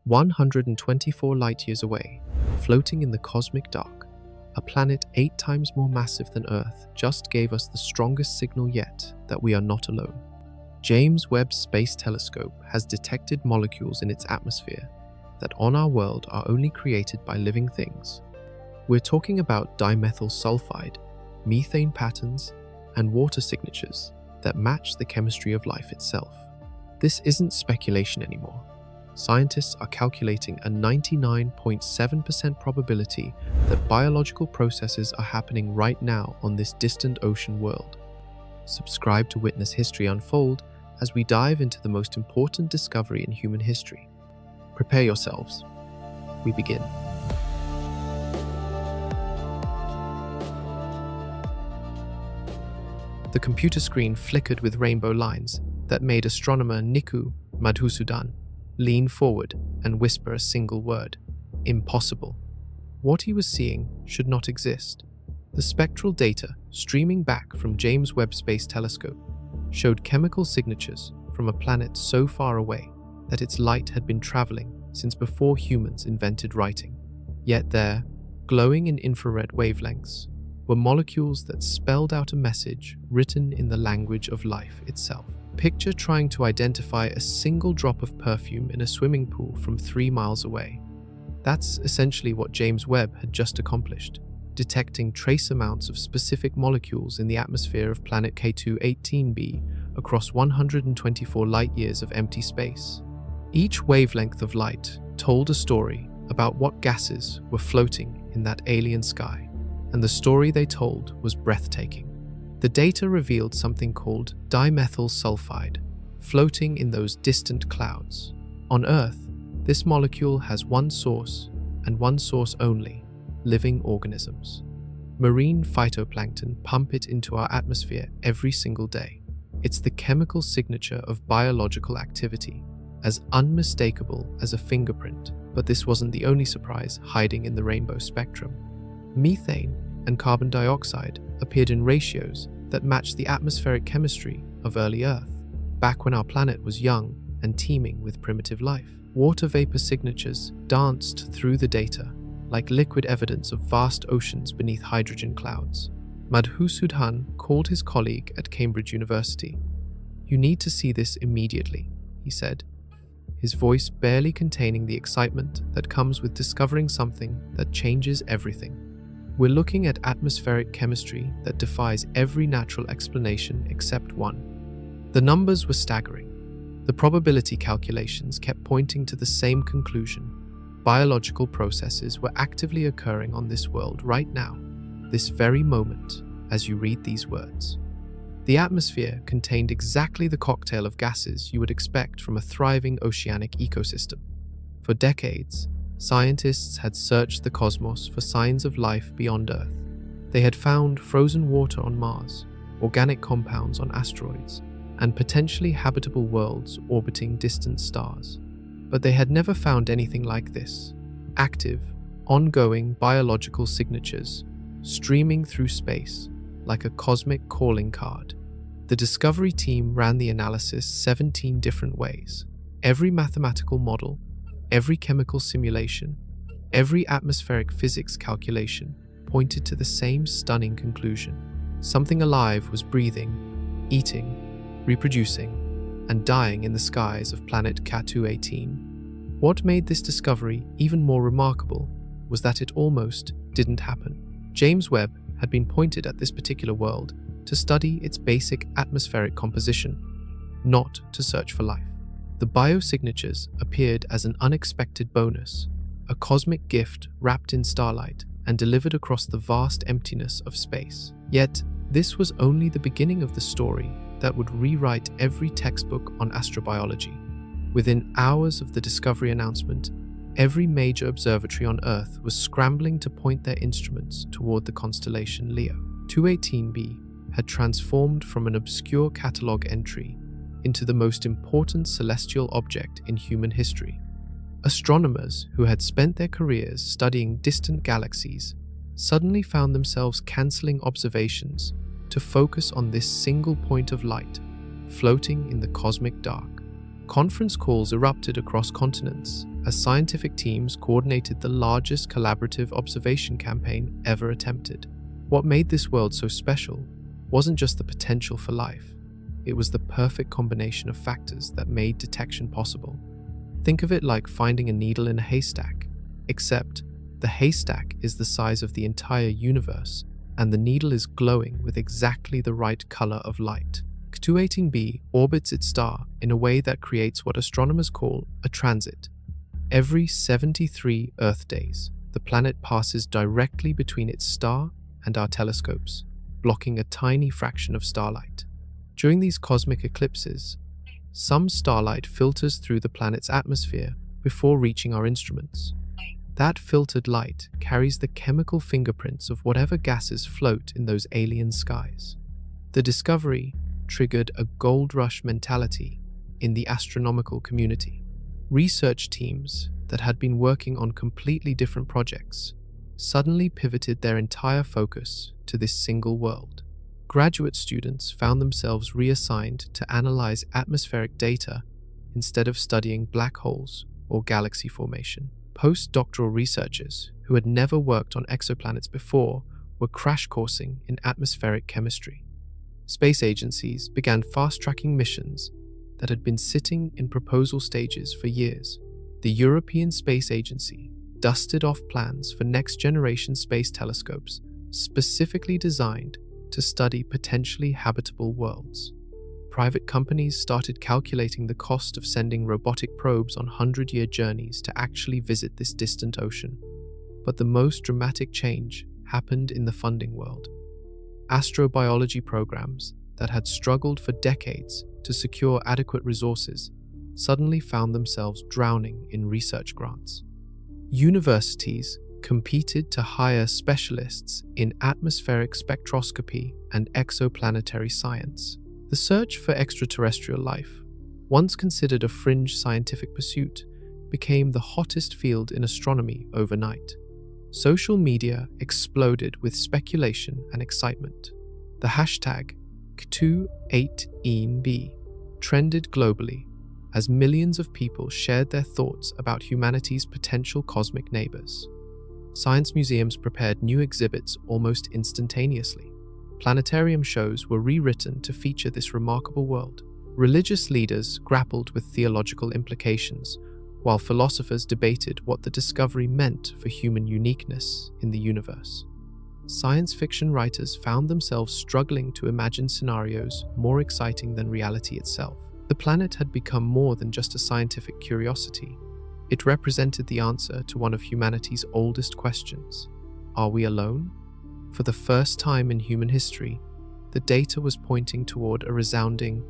124 light-years away, floating in the cosmic dark, a planet 8 times more massive than Earth just gave us the strongest signal yet that we are not alone. James Webb Space Telescope has detected molecules in its atmosphere that on our world are only created by living things. We're talking about dimethyl sulfide, methane patterns, and water signatures that match the chemistry of life itself. This isn't speculation anymore. Scientists are calculating a 99.7% probability that biological processes are happening right now on this distant ocean world. Subscribe to witness history unfold as we dive into the most important discovery in human history. Prepare yourselves. We begin. The computer screen flickered with rainbow lines that made astronomer Niku Madhusudan lean forward and whisper a single word: impossible. What he was seeing should not exist. The spectral data streaming back from James Webb Space Telescope showed chemical signatures from a planet so far away that its light had been traveling since before humans invented writing. Yet there, glowing in infrared wavelengths, were molecules that spelled out a message written in the language of life itself. Picture trying to identify a single drop of perfume in a swimming pool from 3 miles away. That's essentially what James Webb had just accomplished, detecting trace amounts of specific molecules in the atmosphere of planet K2-18b across 124 light-years of empty space. Each wavelength of light told a story about what gases were floating in that alien sky, and the story they told was breathtaking. The data revealed something called dimethyl sulfide, floating in those distant clouds. On Earth, this molecule has one source, and one source only: living organisms. Marine phytoplankton pump it into our atmosphere every single day. It's the chemical signature of biological activity, as unmistakable as a fingerprint. But this wasn't the only surprise hiding in the rainbow spectrum. Methane and carbon dioxide appeared in ratios that matched the atmospheric chemistry of early Earth, back when our planet was young and teeming with primitive life. Water vapor signatures danced through the data like liquid evidence of vast oceans beneath hydrogen clouds. Madhusudhan called his colleague at Cambridge University. "You need to see this immediately," he said, his voice barely containing the excitement that comes with discovering something that changes everything. "We're looking at atmospheric chemistry that defies every natural explanation except one." The numbers were staggering. The probability calculations kept pointing to the same conclusion. Biological processes were actively occurring on this world right now, this very moment, as you read these words. The atmosphere contained exactly the cocktail of gases you would expect from a thriving oceanic ecosystem. For decades, scientists had searched the cosmos for signs of life beyond Earth. They had found frozen water on Mars, organic compounds on asteroids, and potentially habitable worlds orbiting distant stars. But they had never found anything like this: active, ongoing biological signatures streaming through space like a cosmic calling card. The Discovery team ran the analysis 17 different ways. Every mathematical model, every chemical simulation, every atmospheric physics calculation pointed to the same stunning conclusion. Something alive was breathing, eating, reproducing, and dying in the skies of planet K2-18. What made this discovery even more remarkable was that it almost didn't happen. James Webb had been pointed at this particular world to study its basic atmospheric composition, not to search for life. The biosignatures appeared as an unexpected bonus, a cosmic gift wrapped in starlight and delivered across the vast emptiness of space. Yet, this was only the beginning of the story that would rewrite every textbook on astrobiology. Within hours of the discovery announcement, every major observatory on Earth was scrambling to point their instruments toward the constellation Leo. 218b had transformed from an obscure catalogue entry into the most important celestial object in human history. Astronomers who had spent their careers studying distant galaxies suddenly found themselves cancelling observations to focus on this single point of light floating in the cosmic dark. Conference calls erupted across continents as scientific teams coordinated the largest collaborative observation campaign ever attempted. What made this world so special wasn't just the potential for life, it was the perfect combination of factors that made detection possible. Think of it like finding a needle in a haystack, except the haystack is the size of the entire universe, and the needle is glowing with exactly the right color of light. C218b orbits its star in a way that creates what astronomers call a transit. Every 73 Earth days, the planet passes directly between its star and our telescopes, blocking a tiny fraction of starlight. During these cosmic eclipses, some starlight filters through the planet's atmosphere before reaching our instruments. That filtered light carries the chemical fingerprints of whatever gases float in those alien skies. The discovery triggered a gold rush mentality in the astronomical community. Research teams that had been working on completely different projects suddenly pivoted their entire focus to this single world. Graduate students found themselves reassigned to analyze atmospheric data instead of studying black holes or galaxy formation. Postdoctoral researchers who had never worked on exoplanets before were crash coursing in atmospheric chemistry. Space agencies began fast-tracking missions that had been sitting in proposal stages for years. The European Space Agency dusted off plans for next-generation space telescopes specifically designed to study potentially habitable worlds. Private companies started calculating the cost of sending robotic probes on 100-year journeys to actually visit this distant ocean. But the most dramatic change happened in the funding world. Astrobiology programs that had struggled for decades to secure adequate resources suddenly found themselves drowning in research grants. Universities competed to hire specialists in atmospheric spectroscopy and exoplanetary science. The search for extraterrestrial life, once considered a fringe scientific pursuit, became the hottest field in astronomy overnight. Social media exploded with speculation and excitement. The hashtag C218b trended globally as millions of people shared their thoughts about humanity's potential cosmic neighbors. Science museums prepared new exhibits almost instantaneously. Planetarium shows were rewritten to feature this remarkable world. Religious leaders grappled with theological implications, while philosophers debated what the discovery meant for human uniqueness in the universe. Science fiction writers found themselves struggling to imagine scenarios more exciting than reality itself. The planet had become more than just a scientific curiosity. It represented the answer to one of humanity's oldest questions. Are we alone? For the first time in human history, the data was pointing toward a resounding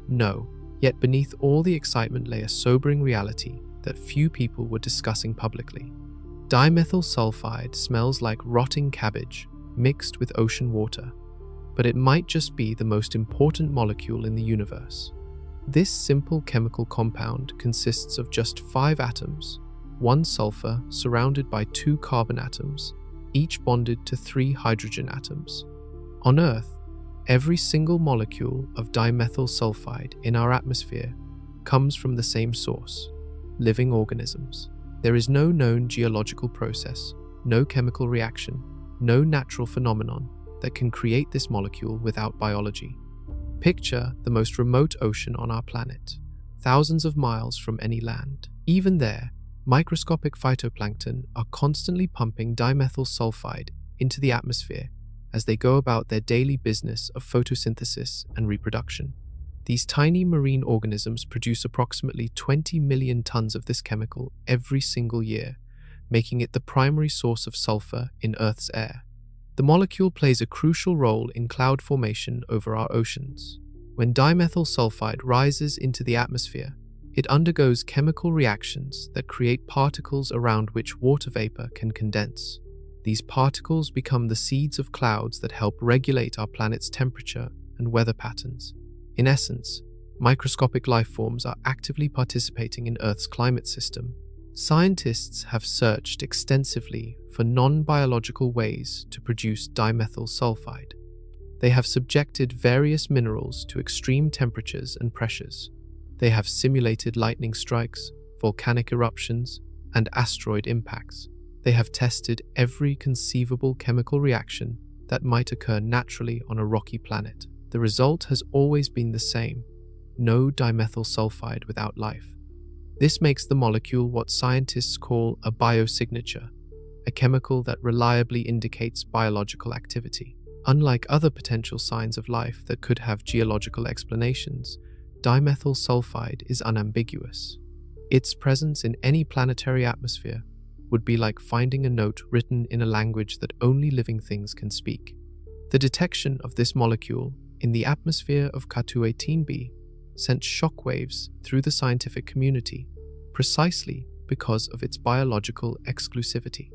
no. Yet beneath all the excitement lay a sobering reality that few people were discussing publicly. Dimethyl sulfide smells like rotting cabbage mixed with ocean water, but it might just be the most important molecule in the universe. This simple chemical compound consists of just 5 atoms, 1 sulfur surrounded by 2 carbon atoms, each bonded to 3 hydrogen atoms. On Earth, every single molecule of dimethyl sulfide in our atmosphere comes from the same source: living organisms. There is no known geological process, no chemical reaction, no natural phenomenon that can create this molecule without biology. Picture the most remote ocean on our planet, thousands of miles from any land. Even there, microscopic phytoplankton are constantly pumping dimethyl sulfide into the atmosphere as they go about their daily business of photosynthesis and reproduction. These tiny marine organisms produce approximately 20 million tons of this chemical every single year, making it the primary source of sulfur in Earth's air. The molecule plays a crucial role in cloud formation over our oceans. When dimethyl sulfide rises into the atmosphere, it undergoes chemical reactions that create particles around which water vapor can condense. These particles become the seeds of clouds that help regulate our planet's temperature and weather patterns. In essence, microscopic life forms are actively participating in Earth's climate system. Scientists have searched extensively for non-biological ways to produce dimethyl sulfide. They have subjected various minerals to extreme temperatures and pressures. They have simulated lightning strikes, volcanic eruptions, and asteroid impacts. They have tested every conceivable chemical reaction that might occur naturally on a rocky planet. The result has always been the same: no dimethyl sulfide without life. This makes the molecule what scientists call a biosignature, a chemical that reliably indicates biological activity. Unlike other potential signs of life that could have geological explanations, dimethyl sulfide is unambiguous. Its presence in any planetary atmosphere would be like finding a note written in a language that only living things can speak. The detection of this molecule in the atmosphere of K2-18b sent shockwaves through the scientific community, precisely because of its biological exclusivity.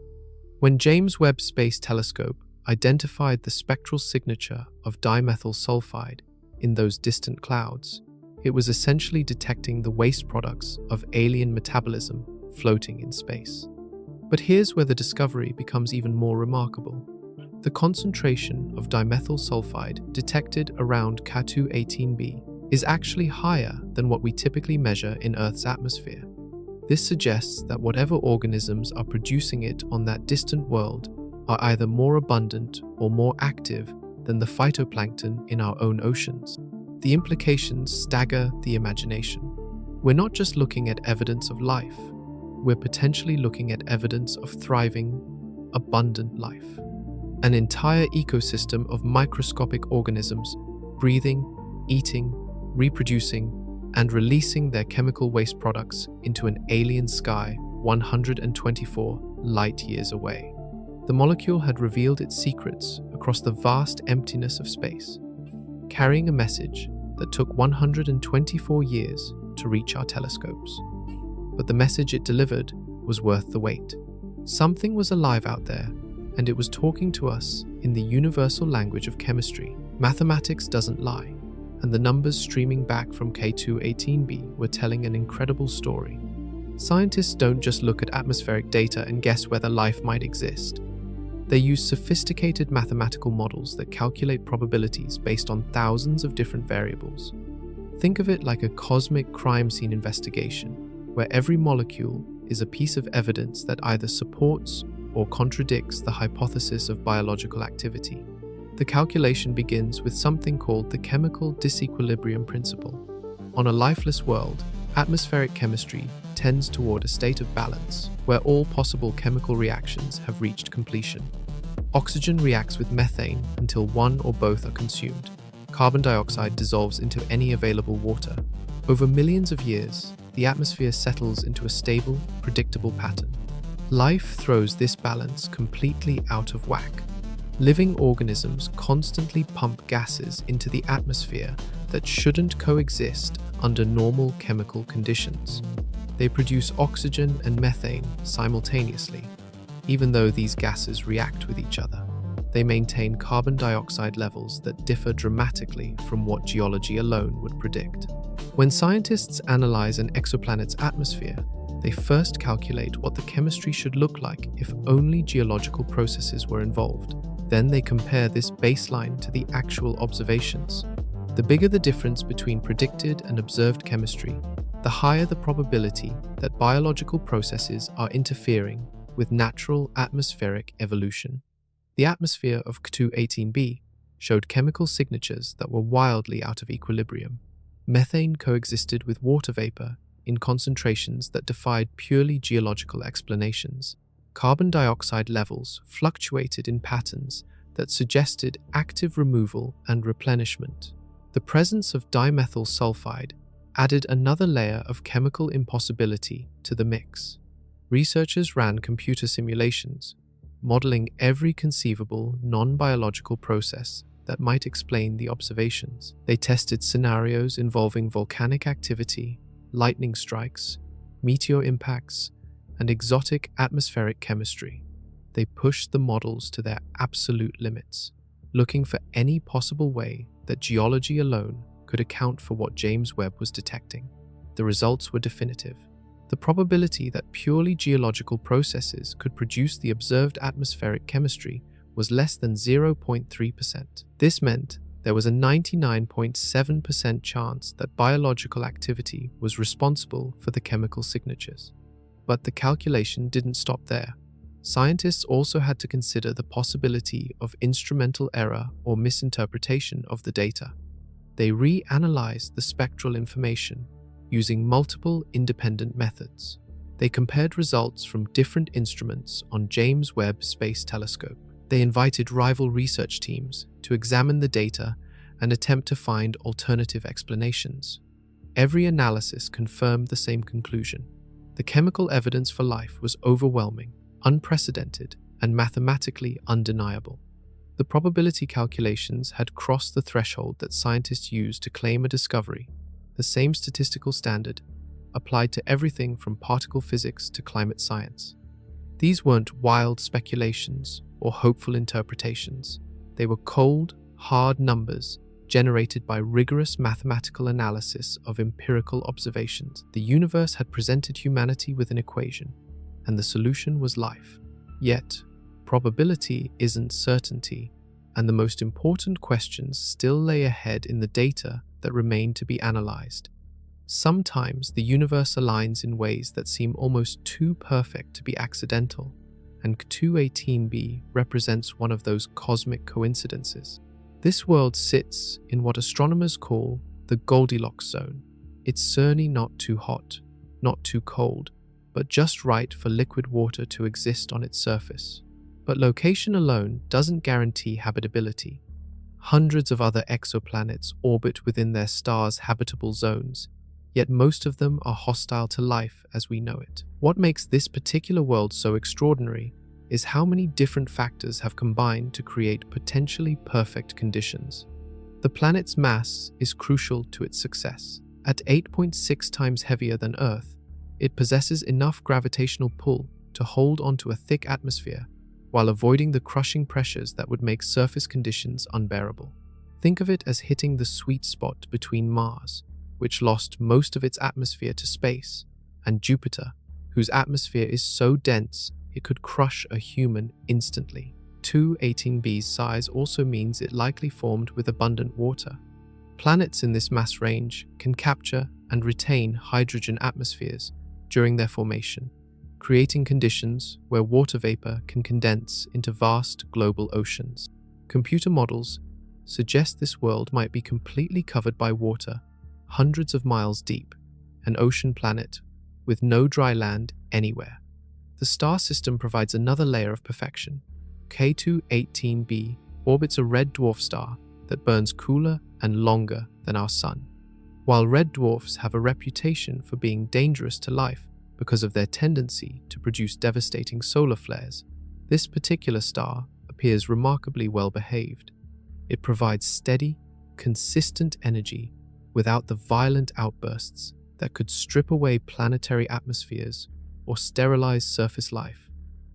When James Webb Space Telescope identified the spectral signature of dimethyl sulfide in those distant clouds, it was essentially detecting the waste products of alien metabolism floating in space. But here's where the discovery becomes even more remarkable. The concentration of dimethyl sulfide detected around K2-18b is actually higher than what we typically measure in Earth's atmosphere. This suggests that whatever organisms are producing it on that distant world are either more abundant or more active than the phytoplankton in our own oceans. The implications stagger the imagination. We're not just looking at evidence of life, we're potentially looking at evidence of thriving, abundant life. An entire ecosystem of microscopic organisms breathing, eating, reproducing, and releasing their chemical waste products into an alien sky 124 light-years away. The molecule had revealed its secrets across the vast emptiness of space, carrying a message that took 124 years to reach our telescopes. But the message it delivered was worth the wait. Something was alive out there, and it was talking to us in the universal language of chemistry. Mathematics doesn't lie, and the numbers streaming back from K2-18b were telling an incredible story. Scientists don't just look at atmospheric data and guess whether life might exist. They use sophisticated mathematical models that calculate probabilities based on thousands of different variables. Think of it like a cosmic crime scene investigation, where every molecule is a piece of evidence that either supports or contradicts the hypothesis of biological activity. The calculation begins with something called the chemical disequilibrium principle. On a lifeless world, atmospheric chemistry tends toward a state of balance, where all possible chemical reactions have reached completion. Oxygen reacts with methane until one or both are consumed. Carbon dioxide dissolves into any available water. Over millions of years, the atmosphere settles into a stable, predictable pattern. Life throws this balance completely out of whack. Living organisms constantly pump gases into the atmosphere that shouldn't coexist under normal chemical conditions. They produce oxygen and methane simultaneously, even though these gases react with each other. They maintain carbon dioxide levels that differ dramatically from what geology alone would predict. When scientists analyze an exoplanet's atmosphere, they first calculate what the chemistry should look like if only geological processes were involved. Then they compare this baseline to the actual observations. The bigger the difference between predicted and observed chemistry, the higher the probability that biological processes are interfering with natural atmospheric evolution. The atmosphere of K2-18b showed chemical signatures that were wildly out of equilibrium. Methane coexisted with water vapor in concentrations that defied purely geological explanations. Carbon dioxide levels fluctuated in patterns that suggested active removal and replenishment. The presence of dimethyl sulfide added another layer of chemical impossibility to the mix. Researchers ran computer simulations, modeling every conceivable non-biological process that might explain the observations. They tested scenarios involving volcanic activity, lightning strikes, meteor impacts, and exotic atmospheric chemistry. They pushed the models to their absolute limits, looking for any possible way that geology alone could account for what James Webb was detecting. The results were definitive. The probability that purely geological processes could produce the observed atmospheric chemistry was less than 0.3%. This meant there was a 99.7% chance that biological activity was responsible for the chemical signatures. But the calculation didn't stop there. Scientists also had to consider the possibility of instrumental error or misinterpretation of the data. They reanalyzed the spectral information using multiple independent methods. They compared results from different instruments on James Webb Space Telescope. They invited rival research teams to examine the data and attempt to find alternative explanations. Every analysis confirmed the same conclusion. The chemical evidence for life was overwhelming, unprecedented, and mathematically undeniable. The probability calculations had crossed the threshold that scientists use to claim a discovery. The same statistical standard applied to everything from particle physics to climate science. These weren't wild speculations or hopeful interpretations. They were cold, hard numbers generated by rigorous mathematical analysis of empirical observations. The universe had presented humanity with an equation, and the solution was life. Yet, probability isn't certainty, and the most important questions still lay ahead in the data that remain to be analyzed. Sometimes the universe aligns in ways that seem almost too perfect to be accidental, and 218b represents one of those cosmic coincidences. This world sits in what astronomers call the Goldilocks zone. It's certainly not too hot, not too cold, but just right for liquid water to exist on its surface. But location alone doesn't guarantee habitability. Hundreds of other exoplanets orbit within their stars' habitable zones, yet most of them are hostile to life as we know it. What makes this particular world so extraordinary is how many different factors have combined to create potentially perfect conditions. The planet's mass is crucial to its success. At 8.6 times heavier than Earth, it possesses enough gravitational pull to hold onto a thick atmosphere while avoiding the crushing pressures that would make surface conditions unbearable. Think of it as hitting the sweet spot between Mars, which lost most of its atmosphere to space, and Jupiter, whose atmosphere is so dense it could crush a human instantly. 218b's size also means it likely formed with abundant water. Planets in this mass range can capture and retain hydrogen atmospheres during their formation, creating conditions where water vapor can condense into vast global oceans. Computer models suggest this world might be completely covered by water, hundreds of miles deep, an ocean planet with no dry land anywhere. The star system provides another layer of perfection. K218b orbits a red dwarf star that burns cooler and longer than our Sun. While red dwarfs have a reputation for being dangerous to life because of their tendency to produce devastating solar flares, this particular star appears remarkably well behaved. It provides steady, consistent energy without the violent outbursts that could strip away planetary atmospheres or sterilize surface life.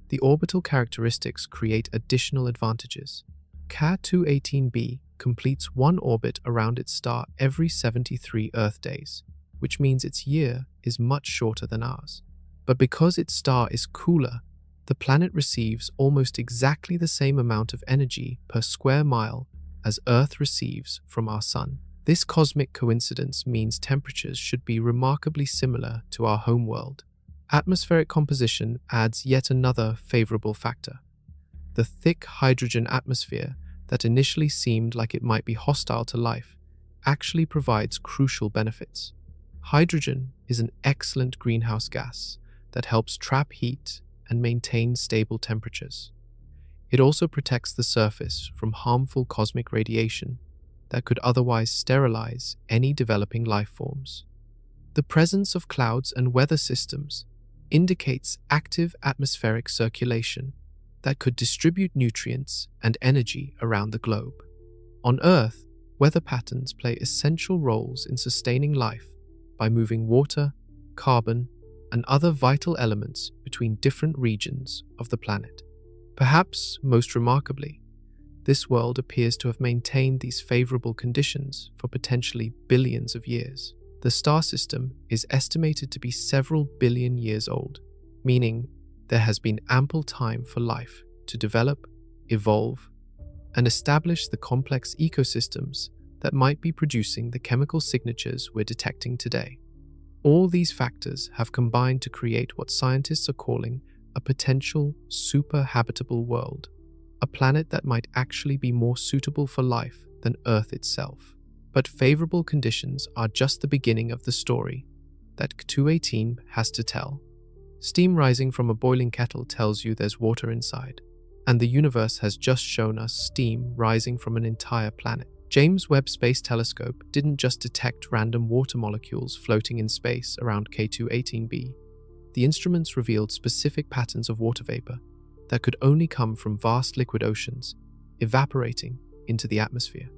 The orbital characteristics create additional advantages. K218b completes one orbit around its star every 73 Earth days, which means its year is much shorter than ours. But because its star is cooler, the planet receives almost exactly the same amount of energy per square mile as Earth receives from our Sun. This cosmic coincidence means temperatures should be remarkably similar to our homeworld. Atmospheric composition adds yet another favorable factor. The thick hydrogen atmosphere that initially seemed like it might be hostile to life actually provides crucial benefits. Hydrogen is an excellent greenhouse gas that helps trap heat and maintain stable temperatures. It also protects the surface from harmful cosmic radiation that could otherwise sterilize any developing life forms. The presence of clouds and weather systems indicates active atmospheric circulation that could distribute nutrients and energy around the globe. On Earth, weather patterns play essential roles in sustaining life by moving water, carbon, and other vital elements between different regions of the planet. Perhaps most remarkably, this world appears to have maintained these favorable conditions for potentially billions of years. The star system is estimated to be several billion years old, meaning there has been ample time for life to develop, evolve, and establish the complex ecosystems that might be producing the chemical signatures we're detecting today. All these factors have combined to create what scientists are calling a potential super-habitable world, a planet that might actually be more suitable for life than Earth itself. But favorable conditions are just the beginning of the story that C218 has to tell. Steam rising from a boiling kettle tells you there's water inside, and the universe has just shown us steam rising from an entire planet. James Webb Space Telescope didn't just detect random water molecules floating in space around K218b. The instruments revealed specific patterns of water vapor that could only come from vast liquid oceans, evaporating into the atmosphere.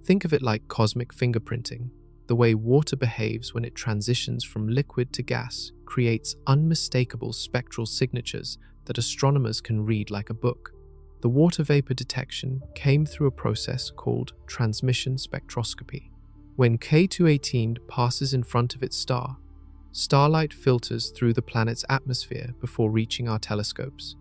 Think of it like cosmic fingerprinting. The way water behaves when it transitions from liquid to gas creates unmistakable spectral signatures that astronomers can read like a book. The water vapor detection came through a process called transmission spectroscopy. When K218 passes in front of its star, starlight filters through the planet's atmosphere before reaching our telescopes.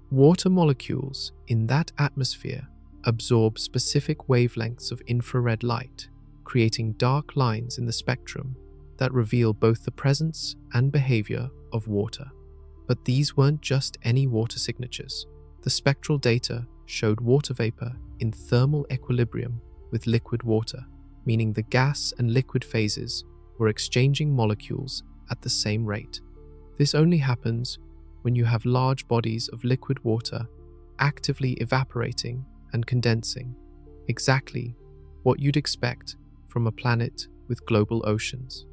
Water molecules in that atmosphere absorb specific wavelengths of infrared light, creating dark lines in the spectrum that reveal both the presence and behavior of water. But these weren't just any water signatures. The spectral data showed water vapor in thermal equilibrium with liquid water, meaning the gas and liquid phases were exchanging molecules at the same rate. This only happens when you have large bodies of liquid water actively evaporating and condensing, exactly what you'd expect from a planet with global oceans.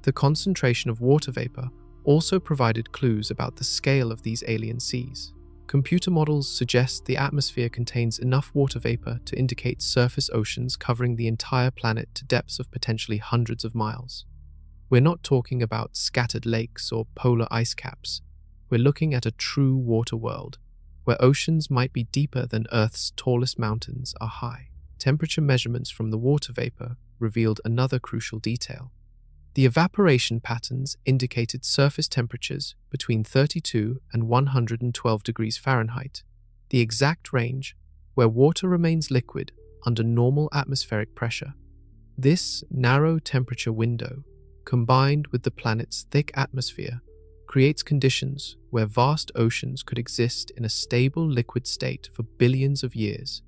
The concentration of water vapor also provided clues about the scale of these alien seas. Computer models suggest the atmosphere contains enough water vapor to indicate surface oceans covering the entire planet to depths of potentially hundreds of miles. We're not talking about scattered lakes or polar ice caps. We're looking at a true water world, where oceans might be deeper than Earth's tallest mountains are high. Temperature measurements from the water vapor revealed another crucial detail. The evaporation patterns indicated surface temperatures between 32 and 112 degrees Fahrenheit, the exact range where water remains liquid under normal atmospheric pressure. This narrow temperature window, combined with the planet's thick atmosphere, creates conditions where vast oceans could exist in a stable liquid state for billions of years.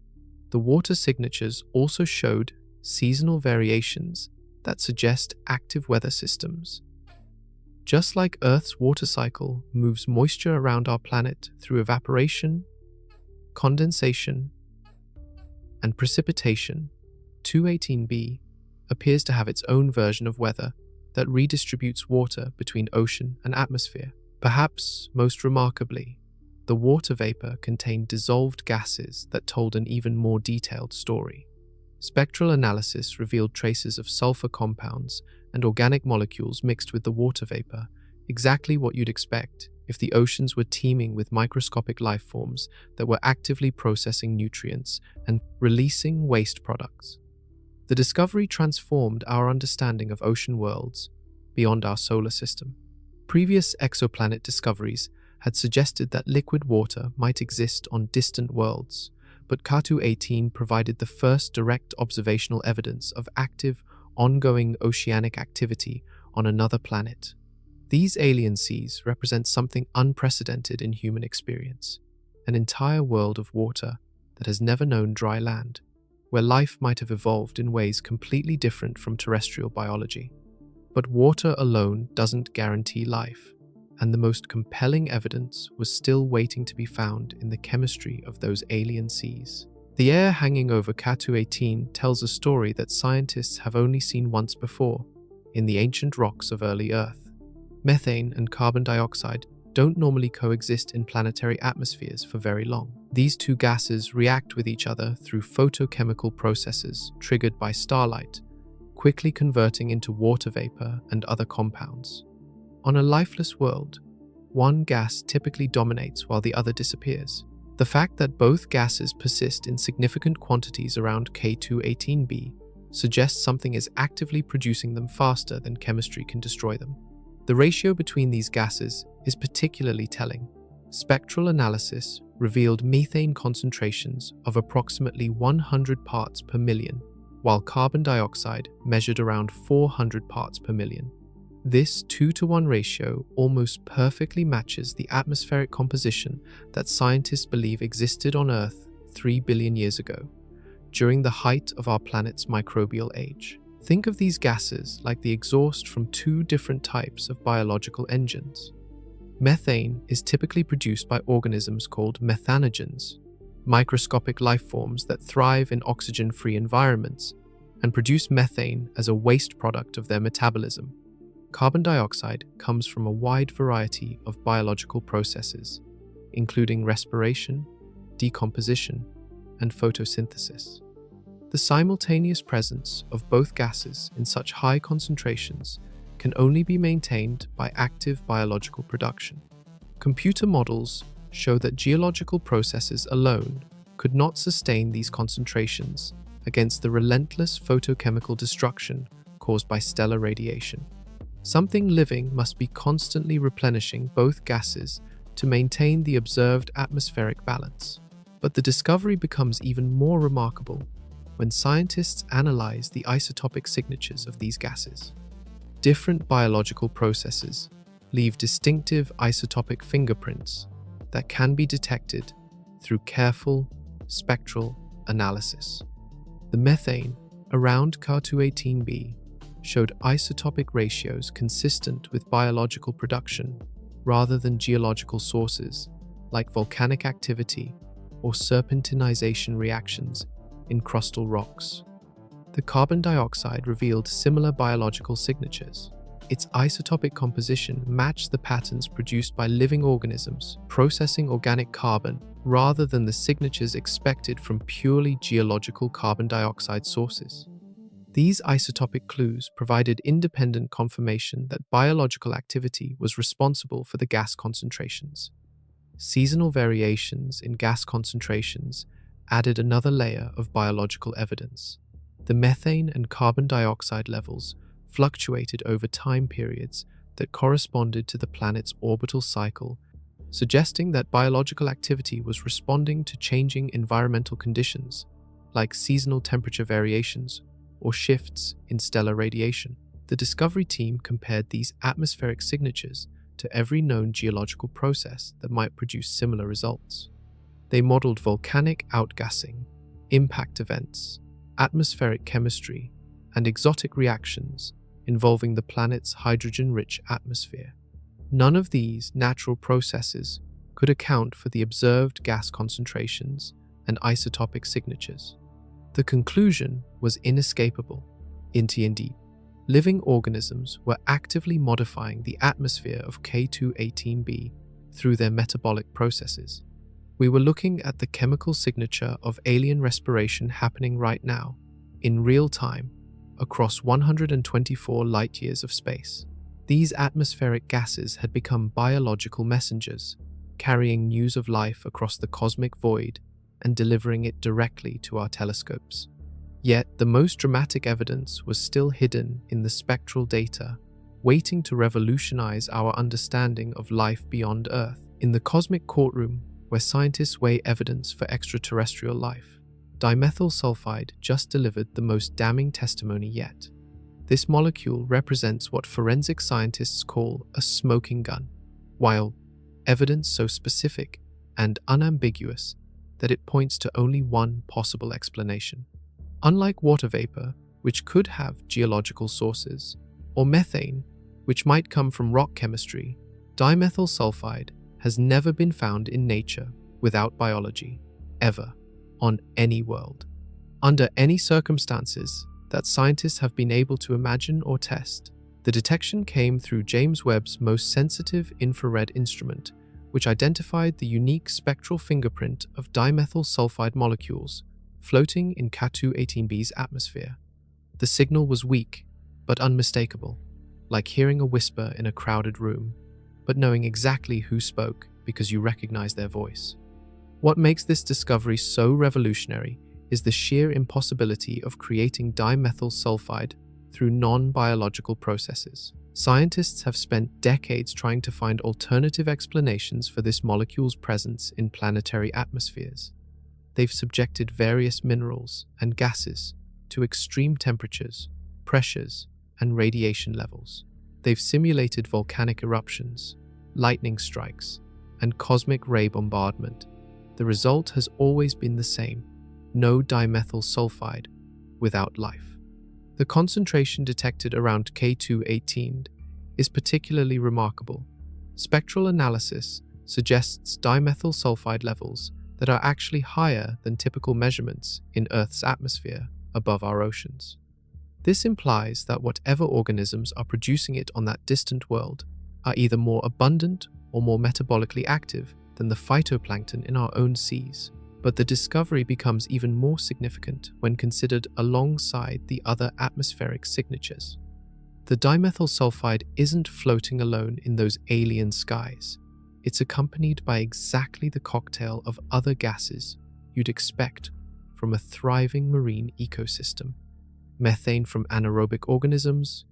The water signatures also showed seasonal variations that suggest active weather systems. Just like Earth's water cycle moves moisture around our planet through evaporation, condensation, and precipitation, 218b appears to have its own version of weather that redistributes water between ocean and atmosphere. Perhaps most remarkably, the water vapor contained dissolved gases that told an even more detailed story. Spectral analysis revealed traces of sulfur compounds and organic molecules mixed with the water vapor, exactly what you'd expect if the oceans were teeming with microscopic life forms that were actively processing nutrients and releasing waste products. The discovery transformed our understanding of ocean worlds beyond our solar system. Previous exoplanet discoveries had suggested that liquid water might exist on distant worlds, but K218 provided the first direct observational evidence of active, ongoing oceanic activity on another planet. These alien seas represent something unprecedented in human experience, an entire world of water that has never known dry land, where life might have evolved in ways completely different from terrestrial biology. But water alone doesn't guarantee life, and the most compelling evidence was still waiting to be found in the chemistry of those alien seas. The air hanging over K218 tells a story that scientists have only seen once before, in the ancient rocks of early Earth. Methane and carbon dioxide don't normally coexist in planetary atmospheres for very long. These two gases react with each other through photochemical processes triggered by starlight, quickly converting into water vapor and other compounds. On a lifeless world, one gas typically dominates while the other disappears. The fact that both gases persist in significant quantities around K218b suggests something is actively producing them faster than chemistry can destroy them. The ratio between these gases is particularly telling. Spectral analysis revealed methane concentrations of approximately 100 parts per million, while carbon dioxide measured around 400 parts per million. This 2-to-1 ratio almost perfectly matches the atmospheric composition that scientists believe existed on Earth 3 billion years ago, during the height of our planet's microbial age. Think of these gases like the exhaust from two different types of biological engines. Methane is typically produced by organisms called methanogens, microscopic life forms that thrive in oxygen-free environments and produce methane as a waste product of their metabolism. Carbon dioxide comes from a wide variety of biological processes, including respiration, decomposition, and photosynthesis. The simultaneous presence of both gases in such high concentrations can only be maintained by active biological production. Computer models show that geological processes alone could not sustain these concentrations against the relentless photochemical destruction caused by stellar radiation. Something living must be constantly replenishing both gases to maintain the observed atmospheric balance. But the discovery becomes even more remarkable when scientists analyze the isotopic signatures of these gases. Different biological processes leave distinctive isotopic fingerprints that can be detected through careful spectral analysis. The methane around Ca218b showed isotopic ratios consistent with biological production rather than geological sources like volcanic activity or serpentinization reactions in crustal rocks. The carbon dioxide revealed similar biological signatures. Its isotopic composition matched the patterns produced by living organisms processing organic carbon rather than the signatures expected from purely geological carbon dioxide sources. These isotopic clues provided independent confirmation that biological activity was responsible for the gas concentrations. Seasonal variations in gas concentrations added another layer of biological evidence. The methane and carbon dioxide levels fluctuated over time periods that corresponded to the planet's orbital cycle, suggesting that biological activity was responding to changing environmental conditions, like seasonal temperature variations or shifts in stellar radiation. The discovery team compared these atmospheric signatures to every known geological process that might produce similar results. They modeled volcanic outgassing, impact events, atmospheric chemistry, and exotic reactions involving the planet's hydrogen-rich atmosphere. None of these natural processes could account for the observed gas concentrations and isotopic signatures. The conclusion was inescapable. Indeed, living organisms were actively modifying the atmosphere of Ca218b through their metabolic processes. We were looking at the chemical signature of alien respiration happening right now, in real time, across 124 light-years of space. These atmospheric gases had become biological messengers, carrying news of life across the cosmic void and delivering it directly to our telescopes. Yet, the most dramatic evidence was still hidden in the spectral data, waiting to revolutionize our understanding of life beyond Earth. In the cosmic courtroom, where scientists weigh evidence for extraterrestrial life, dimethyl sulfide just delivered the most damning testimony yet. This molecule represents what forensic scientists call a smoking gun, while evidence so specific and unambiguous that it points to only one possible explanation. Unlike water vapor, which could have geological sources, or methane, which might come from rock chemistry, dimethyl sulfide has never been found in nature without biology, ever, on any world. Under any circumstances that scientists have been able to imagine or test, the detection came through James Webb's most sensitive infrared instrument, which identified the unique spectral fingerprint of dimethyl sulfide molecules floating in Ca218b's atmosphere. The signal was weak, but unmistakable, like hearing a whisper in a crowded room, but knowing exactly who spoke because you recognize their voice. What makes this discovery so revolutionary is the sheer impossibility of creating dimethyl sulfide through non-biological processes. Scientists have spent decades trying to find alternative explanations for this molecule's presence in planetary atmospheres. They've subjected various minerals and gases to extreme temperatures, pressures, and radiation levels. They've simulated volcanic eruptions, lightning strikes, and cosmic ray bombardment. The result has always been the same: no dimethyl sulfide without life. The concentration detected around K2-18 is particularly remarkable. Spectral analysis suggests dimethyl sulfide levels that are actually higher than typical measurements in Earth's atmosphere above our oceans. This implies that whatever organisms are producing it on that distant world are either more abundant or more metabolically active than the phytoplankton in our own seas. But the discovery becomes even more significant when considered alongside the other atmospheric signatures. The dimethyl sulfide isn't floating alone in those alien skies. It's accompanied by exactly the cocktail of other gases you'd expect from a thriving marine ecosystem. Methane from anaerobic organisms,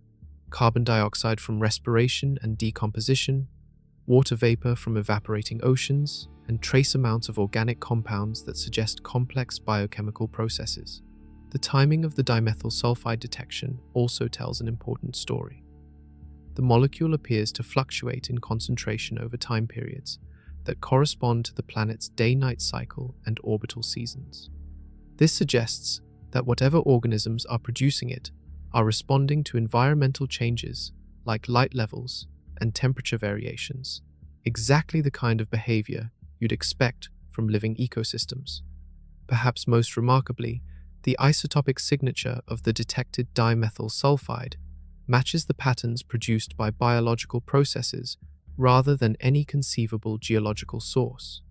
carbon dioxide from respiration and decomposition, water vapor from evaporating oceans, and trace amounts of organic compounds that suggest complex biochemical processes. The timing of the dimethyl sulfide detection also tells an important story. The molecule appears to fluctuate in concentration over time periods that correspond to the planet's day-night cycle and orbital seasons. This suggests that whatever organisms are producing it are responding to environmental changes like light levels and temperature variations, exactly the kind of behavior you'd expect from living ecosystems. Perhaps most remarkably, the isotopic signature of the detected dimethyl sulfide matches the patterns produced by biological processes rather than any conceivable geological source.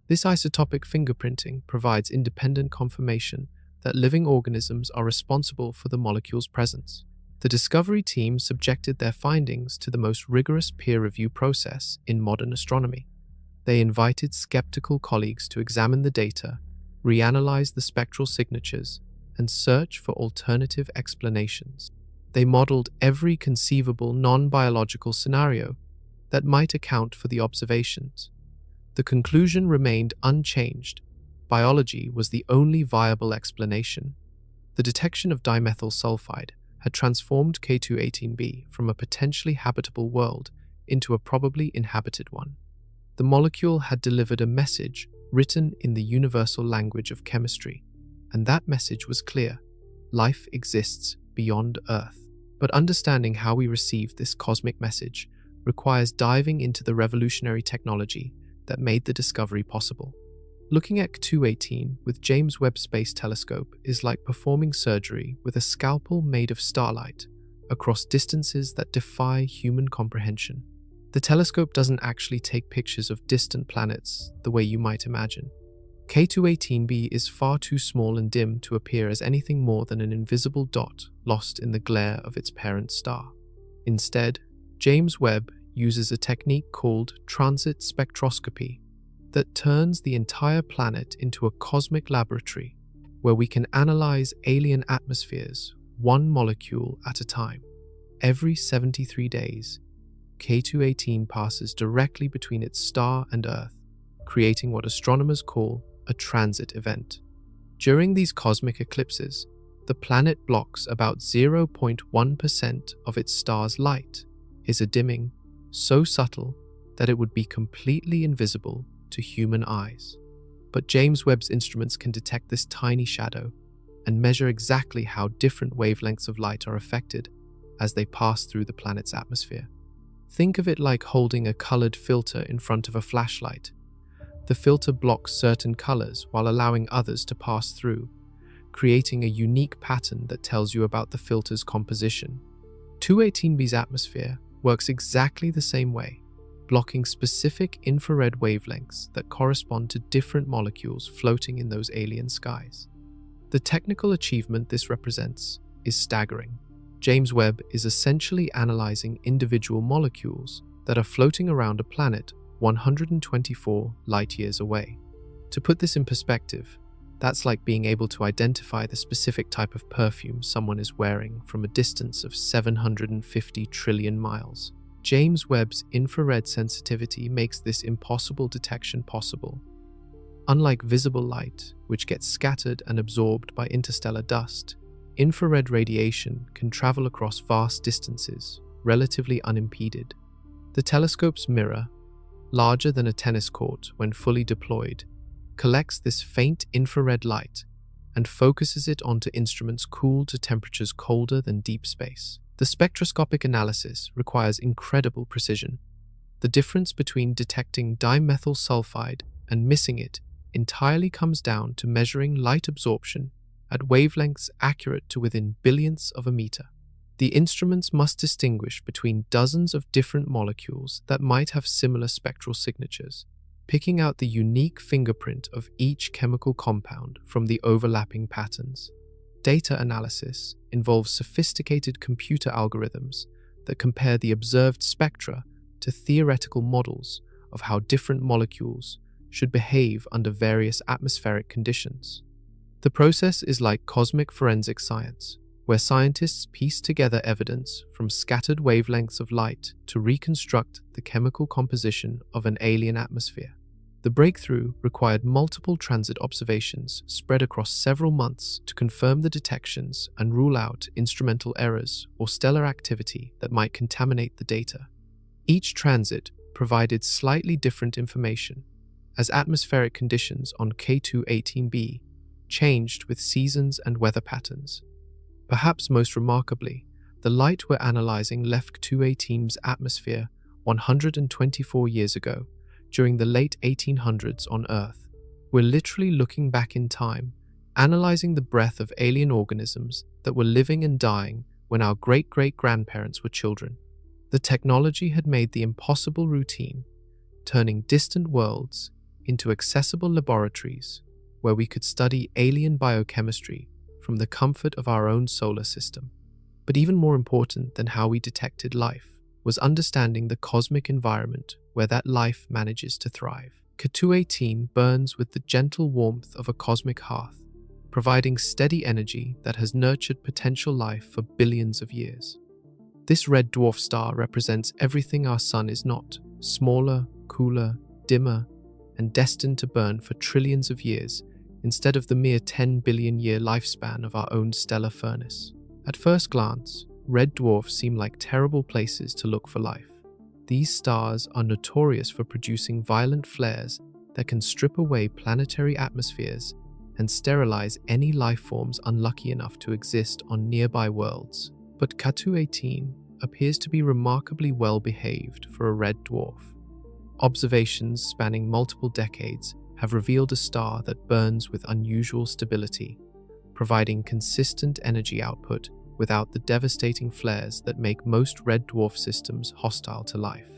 This isotopic fingerprinting provides independent confirmation that living organisms are responsible for the molecule's presence. The discovery team subjected their findings to the most rigorous peer review process in modern astronomy. They invited skeptical colleagues to examine the data, reanalyze the spectral signatures, and search for alternative explanations. They modeled every conceivable non-biological scenario that might account for the observations. The conclusion remained unchanged. Biology was the only viable explanation. The detection of dimethyl sulfide had transformed K2-18b from a potentially habitable world into a probably inhabited one. The molecule had delivered a message written in the universal language of chemistry, and that message was clear: life exists beyond Earth. But understanding how we receive this cosmic message requires diving into the revolutionary technology that made the discovery possible. Looking at K2-18 with James Webb Space Telescope is like performing surgery with a scalpel made of starlight across distances that defy human comprehension. The telescope doesn't actually take pictures of distant planets the way you might imagine. K2-18b is far too small and dim to appear as anything more than an invisible dot lost in the glare of its parent star. Instead, James Webb uses a technique called transit spectroscopy that turns the entire planet into a cosmic laboratory where we can analyze alien atmospheres one molecule at a time. Every 73 days, K2-18 passes directly between its star and Earth, creating what astronomers call a transit event. During these cosmic eclipses, the planet blocks about 0.1% of its star's light, is a dimming so subtle that it would be completely invisible to human eyes. But James Webb's instruments can detect this tiny shadow and measure exactly how different wavelengths of light are affected as they pass through the planet's atmosphere. Think of it like holding a colored filter in front of a flashlight. The filter blocks certain colors while allowing others to pass through, creating a unique pattern that tells you about the filter's composition. K2-18b's atmosphere works exactly the same way, blocking specific infrared wavelengths that correspond to different molecules floating in those alien skies. The technical achievement this represents is staggering. James Webb is essentially analyzing individual molecules that are floating around a planet 124 light-years away. To put this in perspective, That's like being able to identify the specific type of perfume someone is wearing from a distance of 750 trillion miles. James Webb's infrared sensitivity makes this impossible detection possible. Unlike visible light, which gets scattered and absorbed by interstellar dust, infrared radiation can travel across vast distances, relatively unimpeded. The telescope's mirror, larger than a tennis court when fully deployed, collects this faint infrared light and focuses it onto instruments cooled to temperatures colder than deep space. The spectroscopic analysis requires incredible precision. The difference between detecting dimethyl sulfide and missing it entirely comes down to measuring light absorption at wavelengths accurate to within billionths of a meter. The instruments must distinguish between dozens of different molecules that might have similar spectral signatures, picking out the unique fingerprint of each chemical compound from the overlapping patterns. Data analysis involves sophisticated computer algorithms that compare the observed spectra to theoretical models of how different molecules should behave under various atmospheric conditions. The process is like cosmic forensic science, where scientists piece together evidence from scattered wavelengths of light to reconstruct the chemical composition of an alien atmosphere. The breakthrough required multiple transit observations spread across several months to confirm the detections and rule out instrumental errors or stellar activity that might contaminate the data. Each transit provided slightly different information, as atmospheric conditions on K2-18b changed with seasons and weather patterns. Perhaps most remarkably, the light we're analyzing left K2-18's atmosphere 124 years ago, during the late 1800s on Earth. We're literally looking back in time, analyzing the breath of alien organisms that were living and dying when our great-great-grandparents were children. The technology had made the impossible routine, turning distant worlds into accessible laboratories where we could study alien biochemistry from the comfort of our own solar system. But even more important than how we detected life was understanding the cosmic environment where that life manages to thrive. K2-18 burns with the gentle warmth of a cosmic hearth, providing steady energy that has nurtured potential life for billions of years. This red dwarf star represents everything our sun is not: smaller, cooler, dimmer, and destined to burn for trillions of years instead of the mere 10 billion year lifespan of our own stellar furnace. At first glance, red dwarfs seem like terrible places to look for life. These stars are notorious for producing violent flares that can strip away planetary atmospheres and sterilize any life forms unlucky enough to exist on nearby worlds. But K2-18 appears to be remarkably well behaved for a red dwarf. Observations spanning multiple decades have revealed a star that burns with unusual stability, providing consistent energy output without the devastating flares that make most red dwarf systems hostile to life.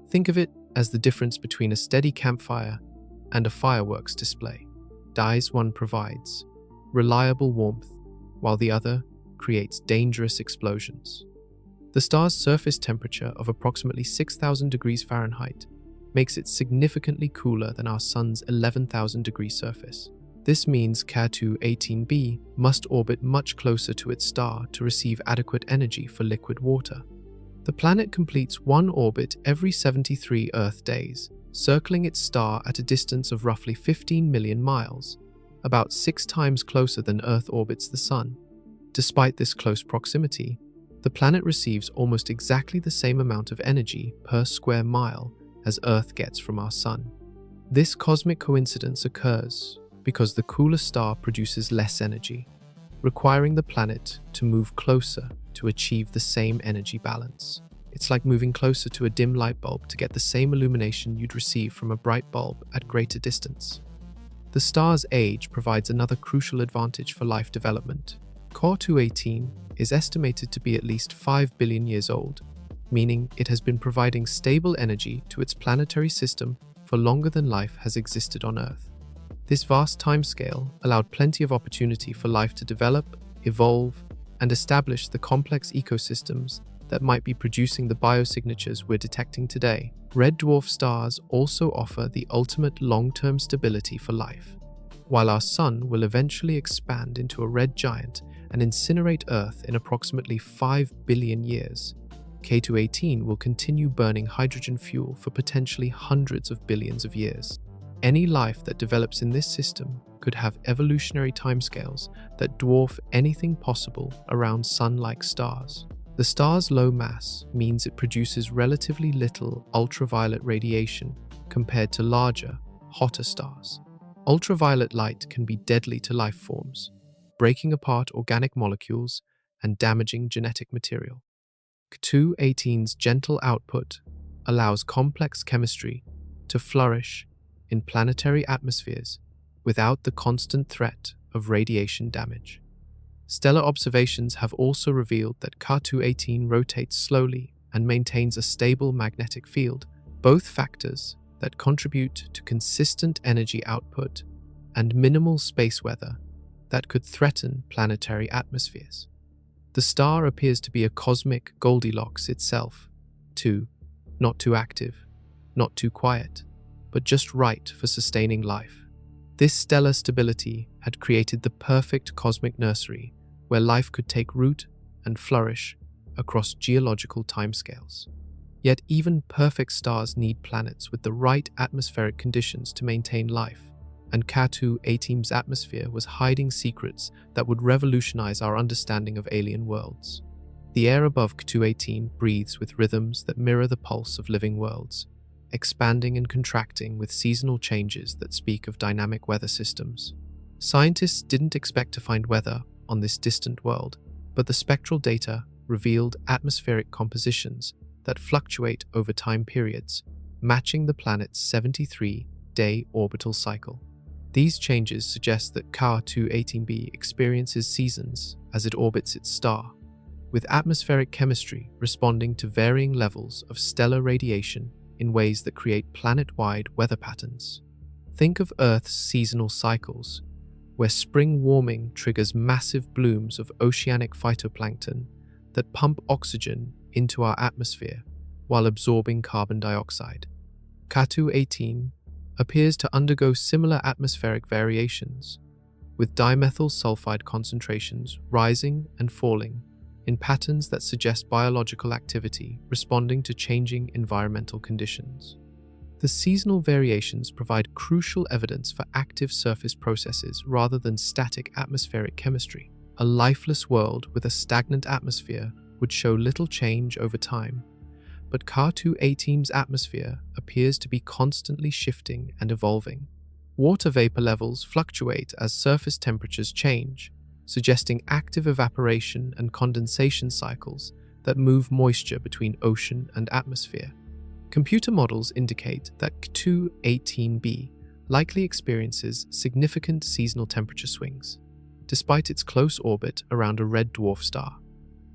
Think of it as the difference between a steady campfire and a fireworks display. One provides reliable warmth, while the other creates dangerous explosions. The star's surface temperature of approximately 6,000 degrees Fahrenheit makes it significantly cooler than our sun's 11,000 degree surface. This means K2-18b must orbit much closer to its star to receive adequate energy for liquid water. The planet completes one orbit every 73 Earth days, circling its star at a distance of roughly 15 million miles, about 6 times closer than Earth orbits the Sun. Despite this close proximity, the planet receives almost exactly the same amount of energy per square mile as Earth gets from our Sun. This cosmic coincidence occurs because the cooler star produces less energy, requiring the planet to move closer to achieve the same energy balance. It's like moving closer to a dim light bulb to get the same illumination you'd receive from a bright bulb at greater distance. The star's age provides another crucial advantage for life development. K2-18 is estimated to be at least 5 billion years old, meaning it has been providing stable energy to its planetary system for longer than life has existed on Earth. This vast timescale allowed plenty of opportunity for life to develop, evolve, and establish the complex ecosystems that might be producing the biosignatures we're detecting today. Red dwarf stars also offer the ultimate long-term stability for life. while our Sun will eventually expand into a red giant and incinerate Earth in approximately 5 billion years, K2-18 will continue burning hydrogen fuel for potentially hundreds of billions of years. Any life that develops in this system could have evolutionary timescales that dwarf anything possible around Sun-like stars. The star's low mass means it produces relatively little ultraviolet radiation compared to larger, hotter stars. Ultraviolet light can be deadly to life forms, breaking apart organic molecules and damaging genetic material. K2-18's gentle output allows complex chemistry to flourish in planetary atmospheres without the constant threat of radiation damage. Stellar observations have also revealed that K2-18 rotates slowly and maintains a stable magnetic field, both factors that contribute to consistent energy output and minimal space weather that could threaten planetary atmospheres. The star appears to be a cosmic Goldilocks itself, not too active, not too quiet, but just right for sustaining life. This stellar stability had created the perfect cosmic nursery where life could take root and flourish across geological timescales. Yet even perfect stars need planets with the right atmospheric conditions to maintain life, and K2-18's atmosphere was hiding secrets that would revolutionize our understanding of alien worlds. The air above K2-18 breathes with rhythms that mirror the pulse of living worlds, expanding and contracting with seasonal changes that speak of dynamic weather systems. Scientists didn't expect to find weather on this distant world, but the spectral data revealed atmospheric compositions that fluctuate over time periods, matching the planet's 73-day orbital cycle. These changes suggest that K2-18b experiences seasons as it orbits its star, with atmospheric chemistry responding to varying levels of stellar radiation in ways that create planet-wide weather patterns. Think of Earth's seasonal cycles, where spring warming triggers massive blooms of oceanic phytoplankton that pump oxygen into our atmosphere while absorbing carbon dioxide. K2-18 appears to undergo similar atmospheric variations, with dimethyl sulfide concentrations rising and falling in patterns that suggest biological activity responding to changing environmental conditions. The seasonal variations provide crucial evidence for active surface processes rather than static atmospheric chemistry. A lifeless world with a stagnant atmosphere would show little change over time, but K2-18's atmosphere appears to be constantly shifting and evolving. Water vapor levels fluctuate as surface temperatures change, suggesting active evaporation and condensation cycles that move moisture between ocean and atmosphere. Computer models indicate that K2-18b likely experiences significant seasonal temperature swings, despite its close orbit around a red dwarf star.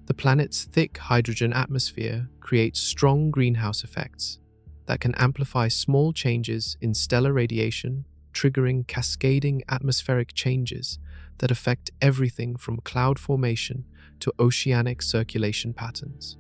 The planet's thick hydrogen atmosphere creates strong greenhouse effects that can amplify small changes in stellar radiation, triggering cascading atmospheric changes that affect everything from cloud formation to oceanic circulation patterns.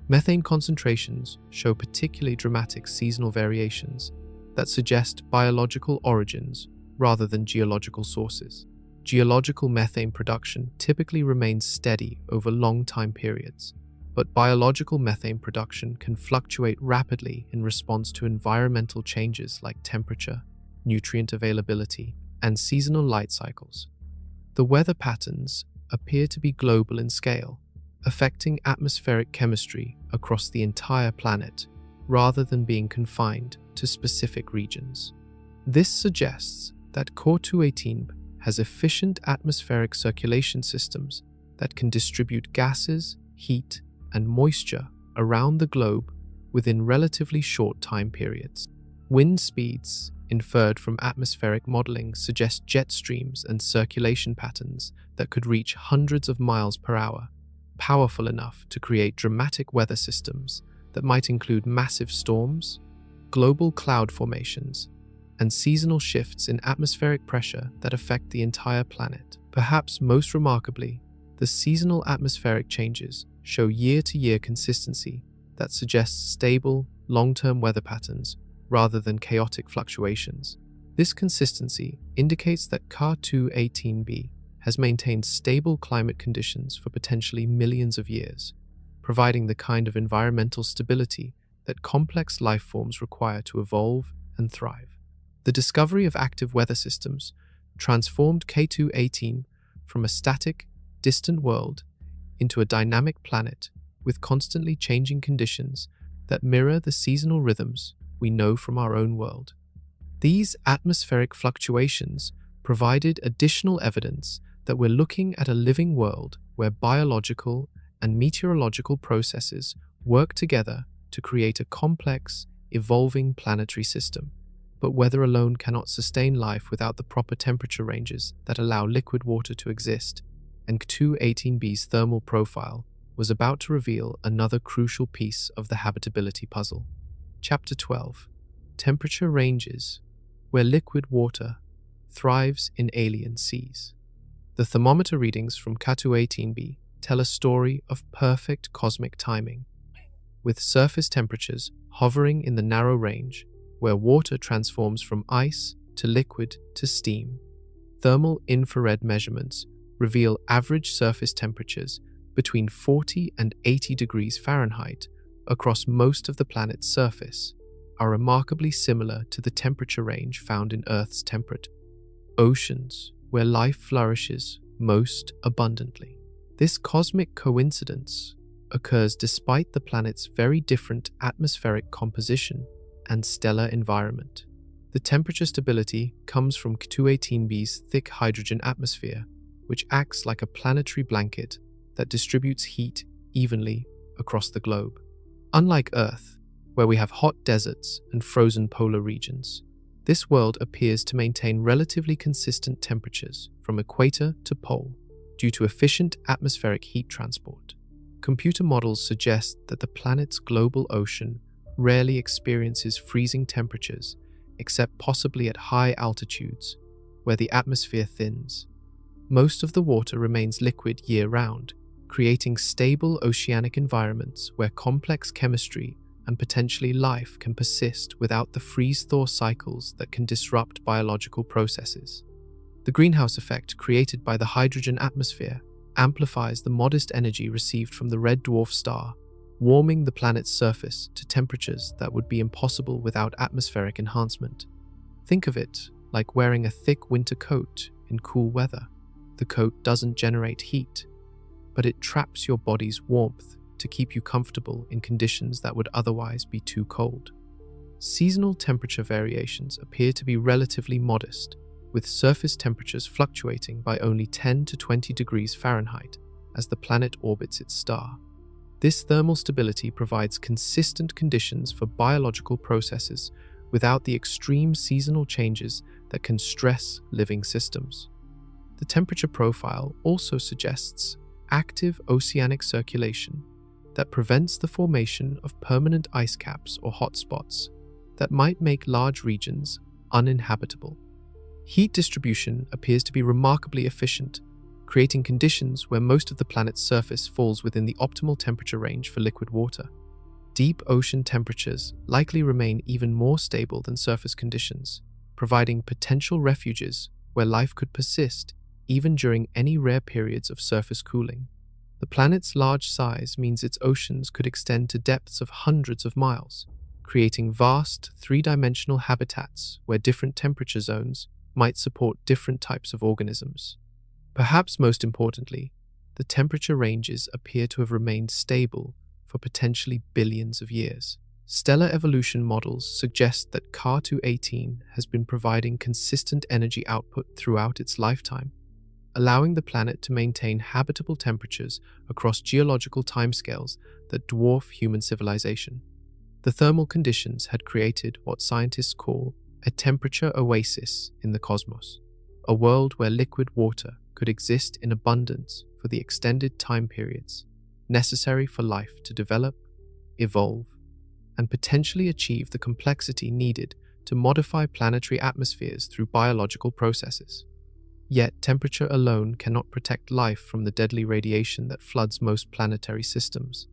Methane concentrations show particularly dramatic seasonal variations that suggest biological origins rather than geological sources. Geological methane production typically remains steady over long time periods, but biological methane production can fluctuate rapidly in response to environmental changes like temperature, nutrient availability, and seasonal light cycles. The weather patterns appear to be global in scale, affecting atmospheric chemistry across the entire planet rather than being confined to specific regions. This suggests that K2-18 has efficient atmospheric circulation systems that can distribute gases, heat, and moisture around the globe within relatively short time periods. Wind speeds inferred from atmospheric modeling suggest jet streams and circulation patterns that could reach hundreds of miles per hour, powerful enough to create dramatic weather systems that might include massive storms, global cloud formations, and seasonal shifts in atmospheric pressure that affect the entire planet. Perhaps most remarkably, the seasonal atmospheric changes show year-to-year consistency that suggests stable, long-term weather patterns rather than chaotic fluctuations. This consistency indicates that Ka-218b has maintained stable climate conditions for potentially millions of years, providing the kind of environmental stability that complex life forms require to evolve and thrive. The discovery of active weather systems transformed K218 from a static, distant world into a dynamic planet with constantly changing conditions that mirror the seasonal rhythms we know from our own world. These atmospheric fluctuations provided additional evidence that we're looking at a living world where biological and meteorological processes work together to create a complex, evolving planetary system. But weather alone cannot sustain life without the proper temperature ranges that allow liquid water to exist, and K218b's thermal profile was about to reveal another crucial piece of the habitability puzzle. Chapter 12: Temperature Ranges, where liquid water thrives in alien seas. The thermometer readings from K218b tell a story of perfect cosmic timing, with surface temperatures hovering in the narrow range where water transforms from ice to liquid to steam. Thermal infrared measurements reveal average surface temperatures between 40 and 80 degrees Fahrenheit across most of the planet's surface, are remarkably similar to the temperature range found in Earth's temperate oceans, where life flourishes most abundantly. This cosmic coincidence occurs despite the planet's very different atmospheric composition and stellar environment. The temperature stability comes from K218b's thick hydrogen atmosphere, which acts like a planetary blanket that distributes heat evenly across the globe. Unlike Earth, where we have hot deserts and frozen polar regions, this world appears to maintain relatively consistent temperatures from equator to pole due to efficient atmospheric heat transport. Computer models suggest that the planet's global ocean rarely experiences freezing temperatures except possibly at high altitudes where the atmosphere thins. Most of the water remains liquid year-round, creating stable oceanic environments where complex chemistry and potentially life can persist without the freeze-thaw cycles that can disrupt biological processes. The greenhouse effect created by the hydrogen atmosphere amplifies the modest energy received from the red dwarf star, warming the planet's surface to temperatures that would be impossible without atmospheric enhancement. Think of it like wearing a thick winter coat in cool weather. The coat doesn't generate heat, but it traps your body's warmth to keep you comfortable in conditions that would otherwise be too cold. Seasonal temperature variations appear to be relatively modest, with surface temperatures fluctuating by only 10 to 20 degrees Fahrenheit as the planet orbits its star. This thermal stability provides consistent conditions for biological processes without the extreme seasonal changes that can stress living systems. The temperature profile also suggests active oceanic circulation that prevents the formation of permanent ice caps or hotspots that might make large regions uninhabitable. Heat distribution appears to be remarkably efficient, creating conditions where most of the planet's surface falls within the optimal temperature range for liquid water. Deep ocean temperatures likely remain even more stable than surface conditions, providing potential refuges where life could persist even during any rare periods of surface cooling. The planet's large size means its oceans could extend to depths of hundreds of miles, creating vast, three-dimensional habitats where different temperature zones might support different types of organisms. Perhaps most importantly, the temperature ranges appear to have remained stable for potentially billions of years. Stellar evolution models suggest that Ka-218 has been providing consistent energy output throughout its lifetime, allowing the planet to maintain habitable temperatures across geological timescales that dwarf human civilization. The thermal conditions had created what scientists call a temperature oasis in the cosmos, a world where liquid water could exist in abundance for the extended time periods necessary for life to develop, evolve, and potentially achieve the complexity needed to modify planetary atmospheres through biological processes. Yet, temperature alone cannot protect life from the deadly radiation that floods most planetary systems,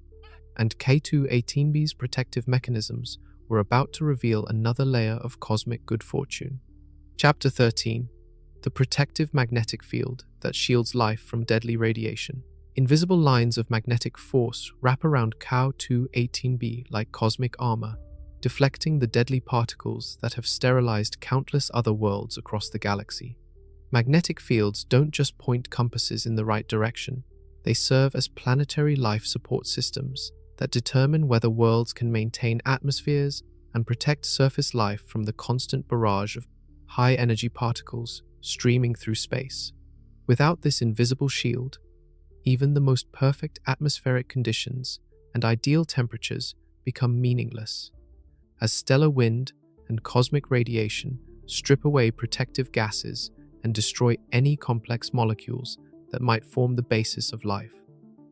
and K218b's protective mechanisms were about to reveal another layer of cosmic good fortune. Chapter 13. The protective magnetic field that shields life from deadly radiation. Invisible lines of magnetic force wrap around Cao-218b like cosmic armor, deflecting the deadly particles that have sterilized countless other worlds across the galaxy. Magnetic fields don't just point compasses in the right direction, they serve as planetary life support systems that determine whether worlds can maintain atmospheres and protect surface life from the constant barrage of high-energy particles streaming through space. Without this invisible shield, even the most perfect atmospheric conditions and ideal temperatures become meaningless, as stellar wind and cosmic radiation strip away protective gases and destroy any complex molecules that might form the basis of life.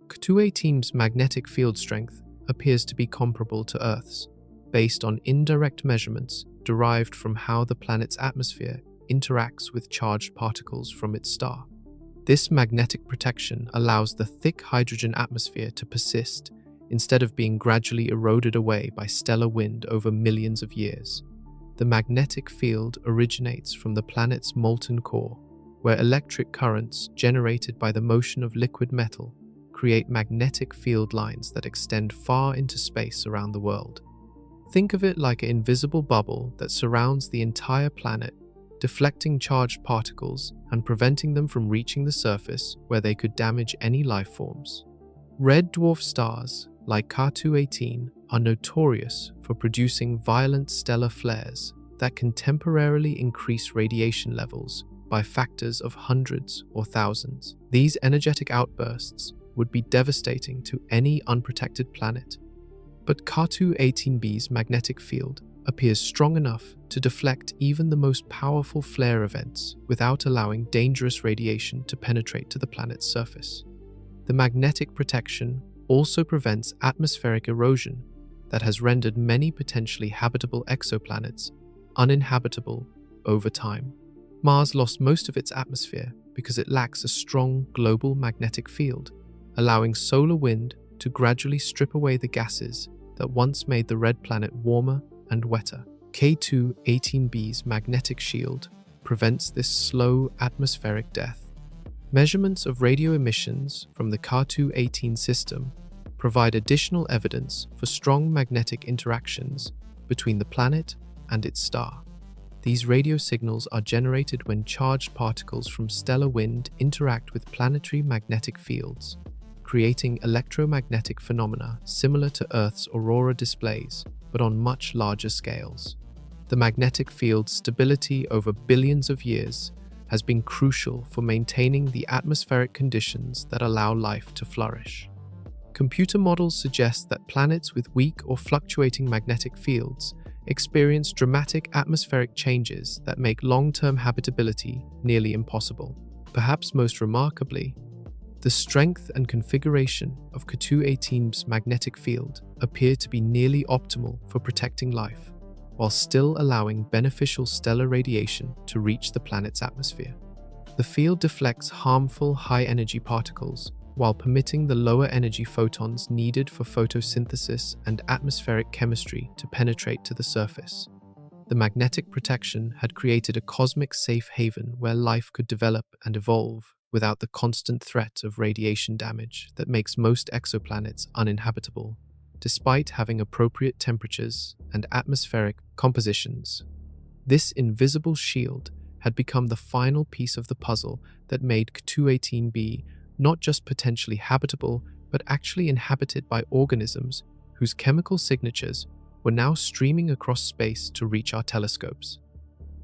Ca-218's magnetic field strength appears to be comparable to Earth's, based on indirect measurements derived from how the planet's atmosphere interacts with charged particles from its star. This magnetic protection allows the thick hydrogen atmosphere to persist instead of being gradually eroded away by stellar wind over millions of years. The magnetic field originates from the planet's molten core, where electric currents generated by the motion of liquid metal create magnetic field lines that extend far into space around the world. Think of it like an invisible bubble that surrounds the entire planet, deflecting charged particles and preventing them from reaching the surface where they could damage any life forms. Red dwarf stars, like Ca-218, are notorious for producing violent stellar flares that can temporarily increase radiation levels by factors of hundreds or thousands. These energetic outbursts would be devastating to any unprotected planet. But Ca-218b's magnetic field appears strong enough to deflect even the most powerful flare events without allowing dangerous radiation to penetrate to the planet's surface. The magnetic protection also prevents atmospheric erosion that has rendered many potentially habitable exoplanets uninhabitable over time. Mars lost most of its atmosphere because it lacks a strong global magnetic field, allowing solar wind to gradually strip away the gases that once made the red planet warmer and wetter. Ca-218b's magnetic shield prevents this slow atmospheric death. Measurements of radio emissions from the Ca-218 system provide additional evidence for strong magnetic interactions between the planet and its star. These radio signals are generated when charged particles from stellar wind interact with planetary magnetic fields, creating electromagnetic phenomena similar to Earth's aurora displays, but on much larger scales. The magnetic field's stability over billions of years has been crucial for maintaining the atmospheric conditions that allow life to flourish. Computer models suggest that planets with weak or fluctuating magnetic fields experience dramatic atmospheric changes that make long-term habitability nearly impossible. Perhaps most remarkably, the strength and configuration of Ca-218b's magnetic field appear to be nearly optimal for protecting life, while still allowing beneficial stellar radiation to reach the planet's atmosphere. The field deflects harmful high-energy particles while permitting the lower-energy photons needed for photosynthesis and atmospheric chemistry to penetrate to the surface. The magnetic protection had created a cosmic safe haven where life could develop and evolve without the constant threat of radiation damage that makes most exoplanets uninhabitable, despite having appropriate temperatures and atmospheric compositions. This invisible shield had become the final piece of the puzzle that made Ca-218b not just potentially habitable, but actually inhabited by organisms whose chemical signatures were now streaming across space to reach our telescopes.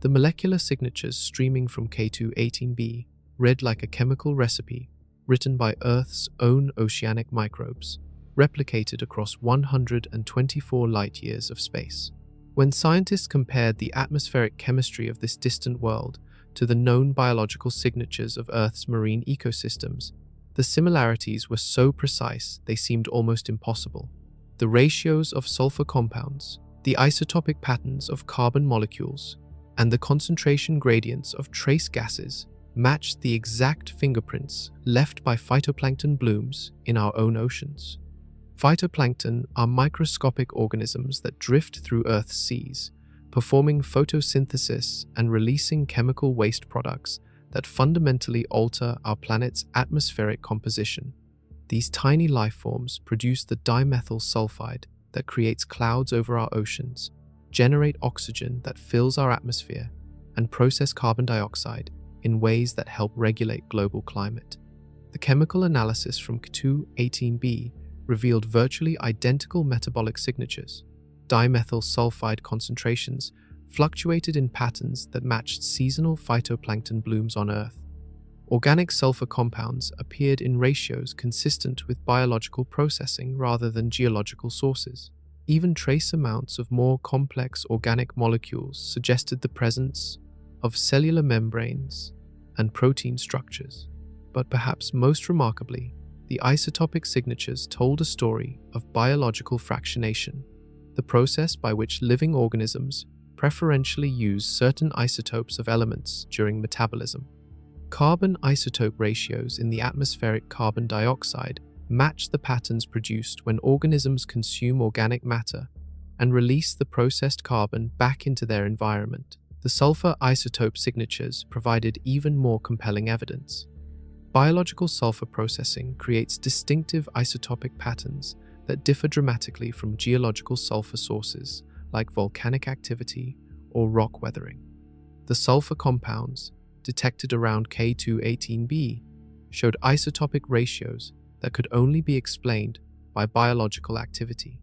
The molecular signatures streaming from Ca-218b read like a chemical recipe written by Earth's own oceanic microbes, replicated across 124 light-years of space. When scientists compared the atmospheric chemistry of this distant world to the known biological signatures of Earth's marine ecosystems, the similarities were so precise they seemed almost impossible. The ratios of sulfur compounds, the isotopic patterns of carbon molecules, and the concentration gradients of trace gases matched the exact fingerprints left by phytoplankton blooms in our own oceans. Phytoplankton are microscopic organisms that drift through Earth's seas, performing photosynthesis and releasing chemical waste products that fundamentally alter our planet's atmospheric composition. These tiny life forms produce the dimethyl sulfide that creates clouds over our oceans, generate oxygen that fills our atmosphere, and process carbon dioxide in ways that help regulate global climate. The chemical analysis from Ca218b revealed virtually identical metabolic signatures. Dimethyl sulfide concentrations fluctuated in patterns that matched seasonal phytoplankton blooms on Earth. Organic sulfur compounds appeared in ratios consistent with biological processing rather than geological sources. Even trace amounts of more complex organic molecules suggested the presence of cellular membranes and protein structures. But perhaps most remarkably, the isotopic signatures told a story of biological fractionation, the process by which living organisms preferentially use certain isotopes of elements during metabolism. Carbon isotope ratios in the atmospheric carbon dioxide match the patterns produced when organisms consume organic matter and release the processed carbon back into their environment. The sulfur isotope signatures provided even more compelling evidence. Biological sulfur processing creates distinctive isotopic patterns that differ dramatically from geological sulfur sources like volcanic activity or rock weathering. The sulfur compounds detected around Ca218b showed isotopic ratios that could only be explained by biological activity.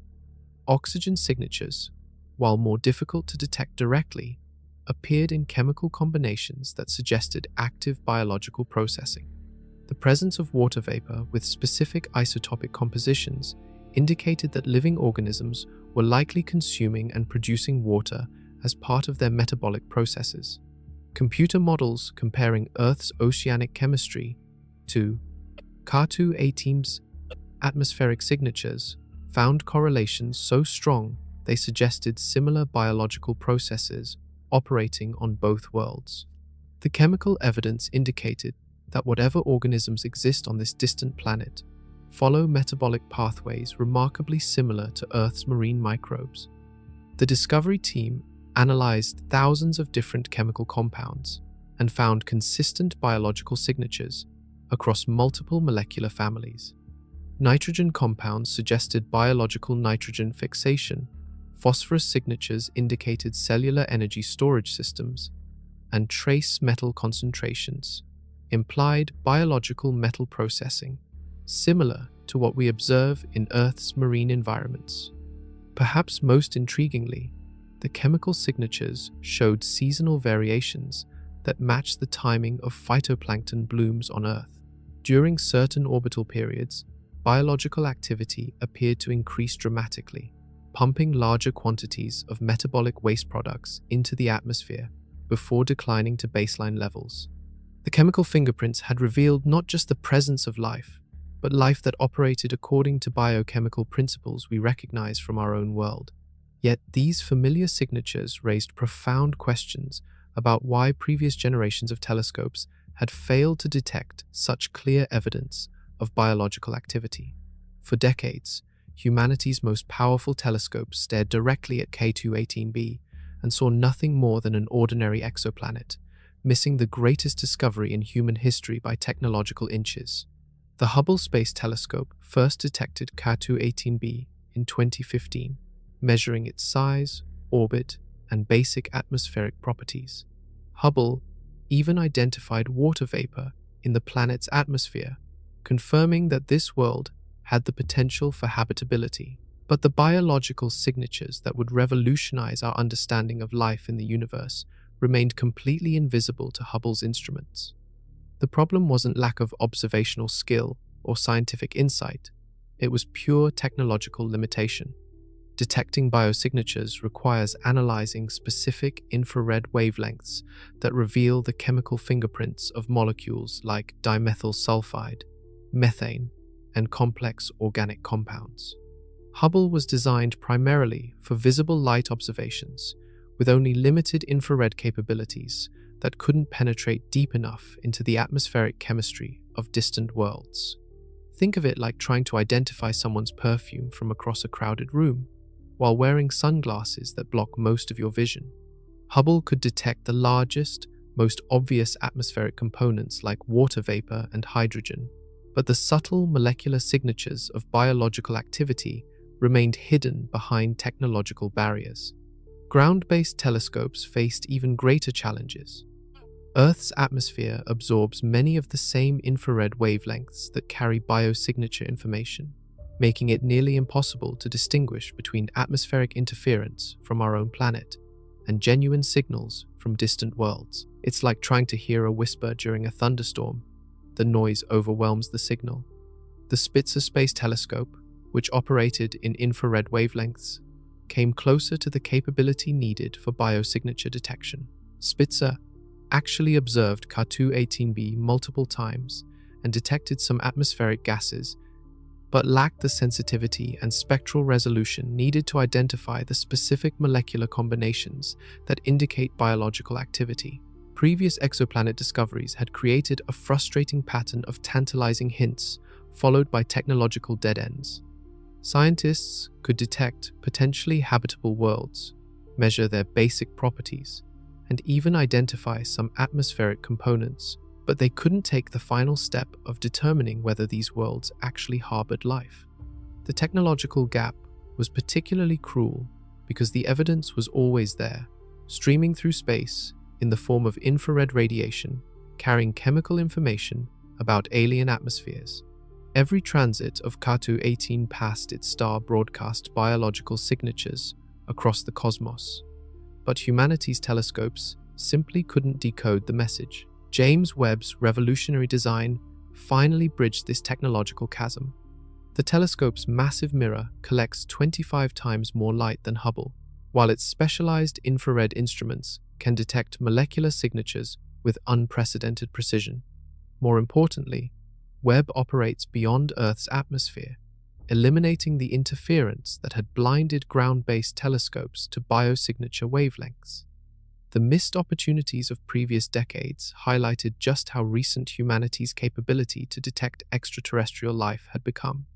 Oxygen signatures, while more difficult to detect directly, appeared in chemical combinations that suggested active biological processing. The presence of water vapor with specific isotopic compositions indicated that living organisms were likely consuming and producing water as part of their metabolic processes. Computer models comparing Earth's oceanic chemistry to Ca218b's atmospheric signatures found correlations so strong they suggested similar biological processes operating on both worlds. The chemical evidence indicated that whatever organisms exist on this distant planet follow metabolic pathways remarkably similar to Earth's marine microbes. The Discovery team analyzed thousands of different chemical compounds and found consistent biological signatures across multiple molecular families. Nitrogen compounds suggested biological nitrogen fixation, phosphorus signatures indicated cellular energy storage systems, and trace metal concentrations implied biological metal processing, similar to what we observe in Earth's marine environments. Perhaps most intriguingly, the chemical signatures showed seasonal variations that matched the timing of phytoplankton blooms on Earth. During certain orbital periods, biological activity appeared to increase dramatically, pumping larger quantities of metabolic waste products into the atmosphere before declining to baseline levels. The chemical fingerprints had revealed not just the presence of life, but life that operated according to biochemical principles we recognize from our own world. Yet these familiar signatures raised profound questions about why previous generations of telescopes had failed to detect such clear evidence of biological activity. For decades, humanity's most powerful telescopes stared directly at Ca218b and saw nothing more than an ordinary exoplanet, missing the greatest discovery in human history by technological inches. The Hubble Space Telescope first detected Ca218b in 2015, measuring its size, orbit, and basic atmospheric properties. Hubble even identified water vapor in the planet's atmosphere, confirming that this world had the potential for habitability. But the biological signatures that would revolutionize our understanding of life in the universe remained completely invisible to Hubble's instruments. The problem wasn't lack of observational skill or scientific insight, it was pure technological limitation. Detecting biosignatures requires analyzing specific infrared wavelengths that reveal the chemical fingerprints of molecules like dimethyl sulfide, methane, and complex organic compounds. Hubble was designed primarily for visible light observations, with only limited infrared capabilities that couldn't penetrate deep enough into the atmospheric chemistry of distant worlds. Think of it like trying to identify someone's perfume from across a crowded room. while wearing sunglasses that block most of your vision. Hubble could detect the largest, most obvious atmospheric components like water vapor and hydrogen, but the subtle molecular signatures of biological activity remained hidden behind technological barriers. Ground-based telescopes faced even greater challenges. Earth's atmosphere absorbs many of the same infrared wavelengths that carry biosignature information, making it nearly impossible to distinguish between atmospheric interference from our own planet and genuine signals from distant worlds. It's like trying to hear a whisper during a thunderstorm. The noise overwhelms the signal. The Spitzer Space Telescope, which operated in infrared wavelengths, came closer to the capability needed for biosignature detection. Spitzer actually observed K2-18b multiple times and detected some atmospheric gases, but lacked the sensitivity and spectral resolution needed to identify the specific molecular combinations that indicate biological activity. Previous exoplanet discoveries had created a frustrating pattern of tantalizing hints, followed by technological dead ends. Scientists could detect potentially habitable worlds, measure their basic properties, and even identify some atmospheric components, but they couldn't take the final step of determining whether these worlds actually harbored life. The technological gap was particularly cruel because the evidence was always there, streaming through space in the form of infrared radiation, carrying chemical information about alien atmospheres. Every transit of K2-18 past its star broadcast biological signatures across the cosmos, but humanity's telescopes simply couldn't decode the message. James Webb's revolutionary design finally bridged this technological chasm. The telescope's massive mirror collects 25 times more light than Hubble, while its specialized infrared instruments can detect molecular signatures with unprecedented precision. More importantly, Webb operates beyond Earth's atmosphere, eliminating the interference that had blinded ground-based telescopes to biosignature wavelengths. The missed opportunities of previous decades highlighted just how recent humanity's capability to detect extraterrestrial life had become.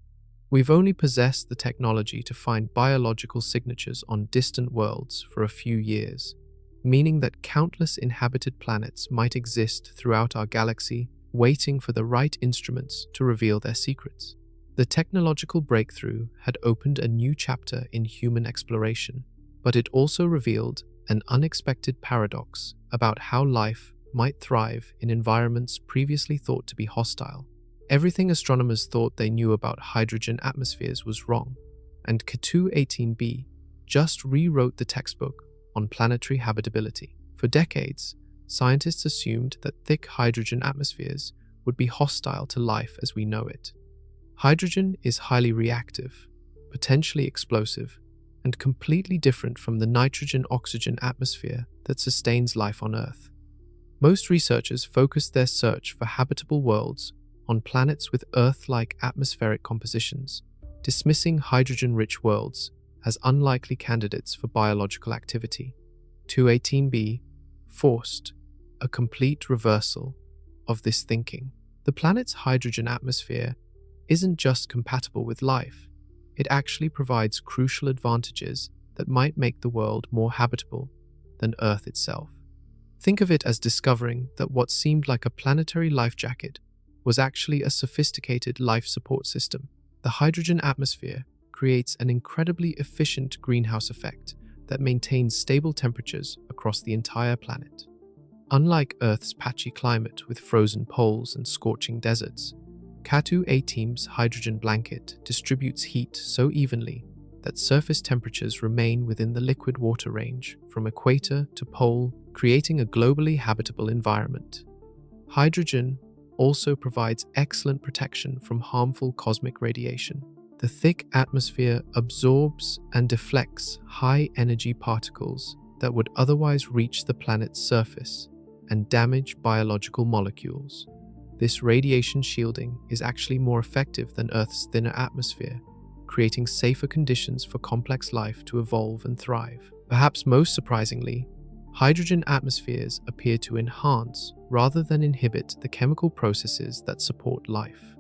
We've only possessed the technology to find biological signatures on distant worlds for a few years, meaning that countless inhabited planets might exist throughout our galaxy, waiting for the right instruments to reveal their secrets. The technological breakthrough had opened a new chapter in human exploration, but it also revealed an unexpected paradox about how life might thrive in environments previously thought to be hostile. Everything astronomers thought they knew about hydrogen atmospheres was wrong, and K2-18b just rewrote the textbook on planetary habitability. For decades, scientists assumed that thick hydrogen atmospheres would be hostile to life as we know it. Hydrogen is highly reactive, potentially explosive, and completely different from the nitrogen-oxygen atmosphere that sustains life on Earth. Most researchers focused their search for habitable worlds on planets with Earth-like atmospheric compositions, dismissing hydrogen-rich worlds as unlikely candidates for biological activity. K2-18b forced a complete reversal of this thinking. The planet's hydrogen atmosphere isn't just compatible with life, it actually provides crucial advantages that might make the world more habitable than Earth itself. Think of it as discovering that what seemed like a planetary life jacket was actually a sophisticated life support system. The hydrogen atmosphere creates an incredibly efficient greenhouse effect that maintains stable temperatures across the entire planet. Unlike Earth's patchy climate with frozen poles and scorching deserts, K2-18's hydrogen blanket distributes heat so evenly that surface temperatures remain within the liquid water range from equator to pole, creating a globally habitable environment. Hydrogen also provides excellent protection from harmful cosmic radiation. The thick atmosphere absorbs and deflects high-energy particles that would otherwise reach the planet's surface and damage biological molecules. This radiation shielding is actually more effective than Earth's thinner atmosphere, creating safer conditions for complex life to evolve and thrive. Perhaps most surprisingly, hydrogen atmospheres appear to enhance rather than inhibit the chemical processes that support life.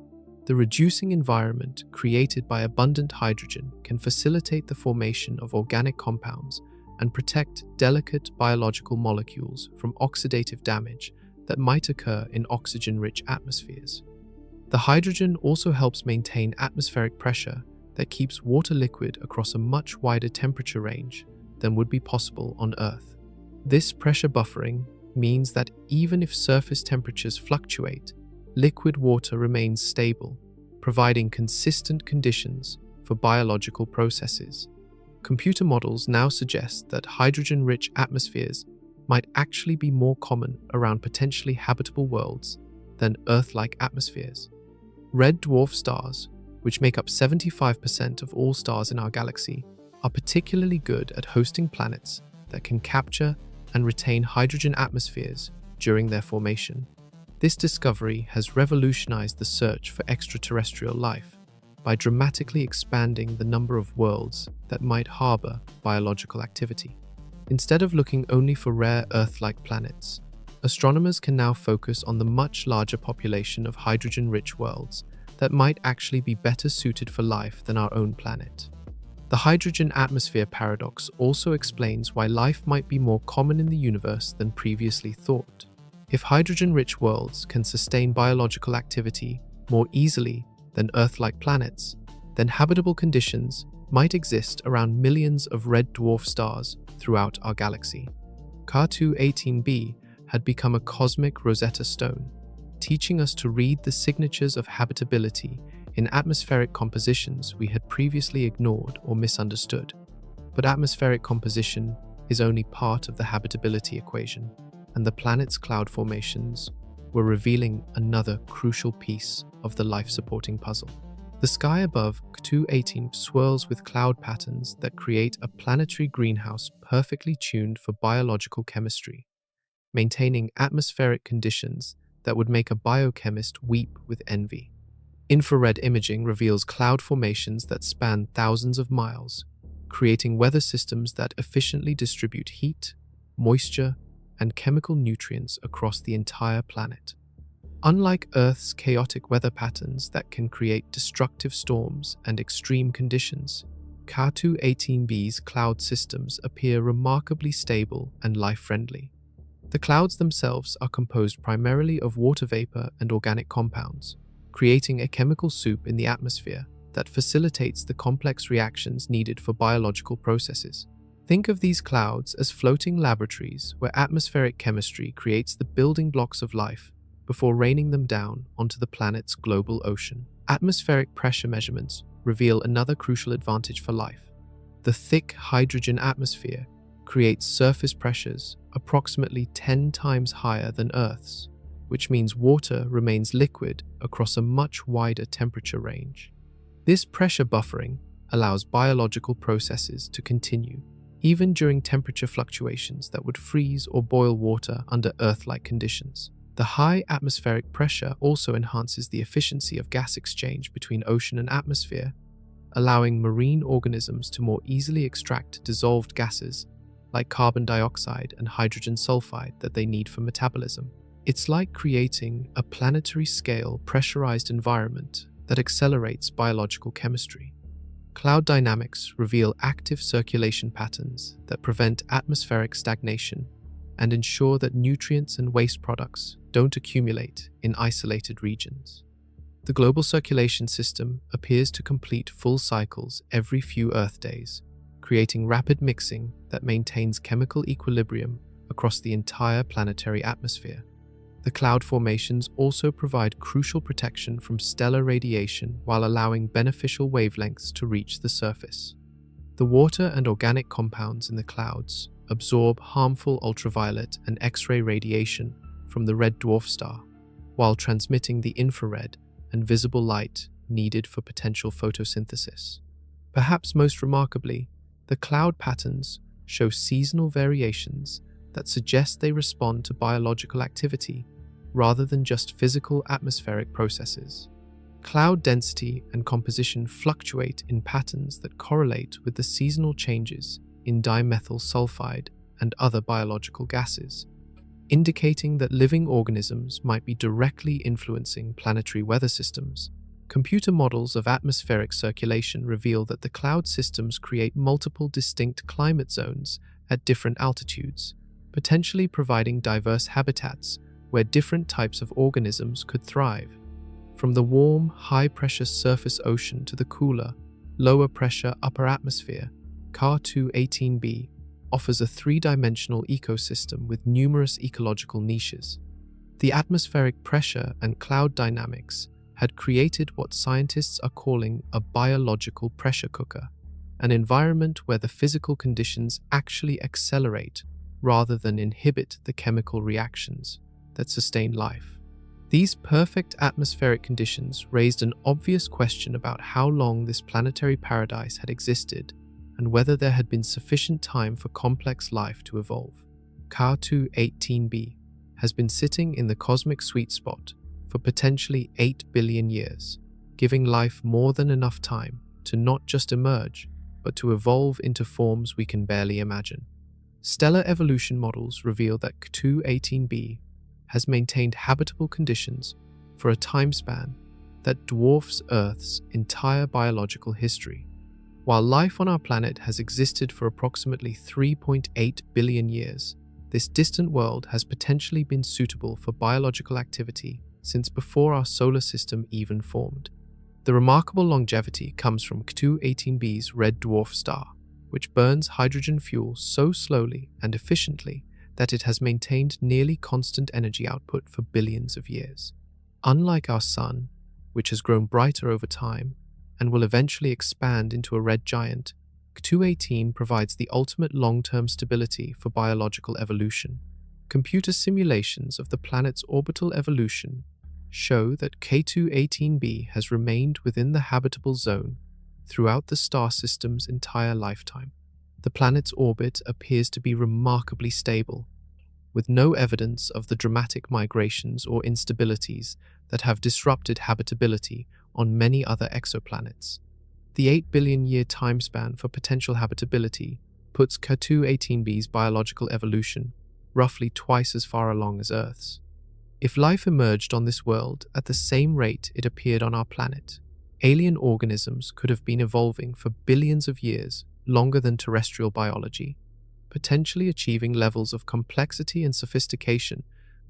The reducing environment created by abundant hydrogen can facilitate the formation of organic compounds and protect delicate biological molecules from oxidative damage that might occur in oxygen-rich atmospheres. The hydrogen also helps maintain atmospheric pressure that keeps water liquid across a much wider temperature range than would be possible on Earth. This pressure buffering means that even if surface temperatures fluctuate, liquid water remains stable, providing consistent conditions for biological processes. Computer models now suggest that hydrogen-rich atmospheres might actually be more common around potentially habitable worlds than Earth-like atmospheres. Red dwarf stars, which make up 75% of all stars in our galaxy, are particularly good at hosting planets that can capture and retain hydrogen atmospheres during their formation. This discovery has revolutionized the search for extraterrestrial life by dramatically expanding the number of worlds that might harbor biological activity. Instead of looking only for rare Earth-like planets, astronomers can now focus on the much larger population of hydrogen-rich worlds that might actually be better suited for life than our own planet. The hydrogen atmosphere paradox also explains why life might be more common in the universe than previously thought. If hydrogen-rich worlds can sustain biological activity more easily than Earth-like planets, then habitable conditions might exist around millions of red dwarf stars throughout our galaxy. Ca-218b had become a cosmic Rosetta Stone, teaching us to read the signatures of habitability in atmospheric compositions we had previously ignored or misunderstood. But atmospheric composition is only part of the habitability equation, and the planet's cloud formations were revealing another crucial piece of the life-supporting puzzle. The sky above Ca-218 swirls with cloud patterns that create a planetary greenhouse perfectly tuned for biological chemistry, maintaining atmospheric conditions that would make a biochemist weep with envy. Infrared imaging reveals cloud formations that span thousands of miles, creating weather systems that efficiently distribute heat, moisture, and chemical nutrients across the entire planet. Unlike Earth's chaotic weather patterns that can create destructive storms and extreme conditions, Ca-218b's cloud systems appear remarkably stable and life-friendly. The clouds themselves are composed primarily of water vapor and organic compounds, creating a chemical soup in the atmosphere that facilitates the complex reactions needed for biological processes. Think of these clouds as floating laboratories where atmospheric chemistry creates the building blocks of life before raining them down onto the planet's global ocean. Atmospheric pressure measurements reveal another crucial advantage for life. The thick hydrogen atmosphere creates surface pressures approximately 10 times higher than Earth's, which means water remains liquid across a much wider temperature range. This pressure buffering allows biological processes to continue, even during temperature fluctuations that would freeze or boil water under Earth-like conditions. The high atmospheric pressure also enhances the efficiency of gas exchange between ocean and atmosphere, allowing marine organisms to more easily extract dissolved gases like carbon dioxide and hydrogen sulfide that they need for metabolism. It's like creating a planetary-scale pressurized environment that accelerates biological chemistry. Cloud dynamics reveal active circulation patterns that prevent atmospheric stagnation and ensure that nutrients and waste products don't accumulate in isolated regions. The global circulation system appears to complete full cycles every few Earth days, creating rapid mixing that maintains chemical equilibrium across the entire planetary atmosphere. The cloud formations also provide crucial protection from stellar radiation while allowing beneficial wavelengths to reach the surface. The water and organic compounds in the clouds absorb harmful ultraviolet and X-ray radiation from the red dwarf star, while transmitting the infrared and visible light needed for potential photosynthesis. Perhaps most remarkably, the cloud patterns show seasonal variations that suggest they respond to biological activity rather than just physical atmospheric processes. Cloud density and composition fluctuate in patterns that correlate with the seasonal changes in dimethyl sulfide and other biological gases, indicating that living organisms might be directly influencing planetary weather systems. Computer models of atmospheric circulation reveal that the cloud systems create multiple distinct climate zones at different altitudes, potentially providing diverse habitats where different types of organisms could thrive. From the warm, high-pressure surface ocean to the cooler, lower-pressure upper atmosphere, Ca-218b offers a three-dimensional ecosystem with numerous ecological niches. The atmospheric pressure and cloud dynamics had created what scientists are calling a biological pressure cooker, an environment where the physical conditions actually accelerate rather than inhibit the chemical reactions that sustain life. These perfect atmospheric conditions raised an obvious question about how long this planetary paradise had existed and whether there had been sufficient time for complex life to evolve. Ca-218b has been sitting in the cosmic sweet spot for potentially 8 billion years, giving life more than enough time to not just emerge, but to evolve into forms we can barely imagine. Stellar evolution models reveal that Ca-218b has maintained habitable conditions for a time span that dwarfs Earth's entire biological history. While life on our planet has existed for approximately 3.8 billion years, this distant world has potentially been suitable for biological activity since before our solar system even formed. The remarkable longevity comes from Ca-218b's red dwarf star, which burns hydrogen fuel so slowly and efficiently that it has maintained nearly constant energy output for billions of years. Unlike our Sun, which has grown brighter over time and will eventually expand into a red giant, Ca-218 provides the ultimate long-term stability for biological evolution. Computer simulations of the planet's orbital evolution show that Ca-218b has remained within the habitable zone throughout the star system's entire lifetime. The planet's orbit appears to be remarkably stable, with no evidence of the dramatic migrations or instabilities that have disrupted habitability on many other exoplanets. The 8 billion year time span for potential habitability puts Ca-218b's biological evolution roughly twice as far along as Earth's. If life emerged on this world at the same rate it appeared on our planet, alien organisms could have been evolving for billions of years longer than terrestrial biology, potentially achieving levels of complexity and sophistication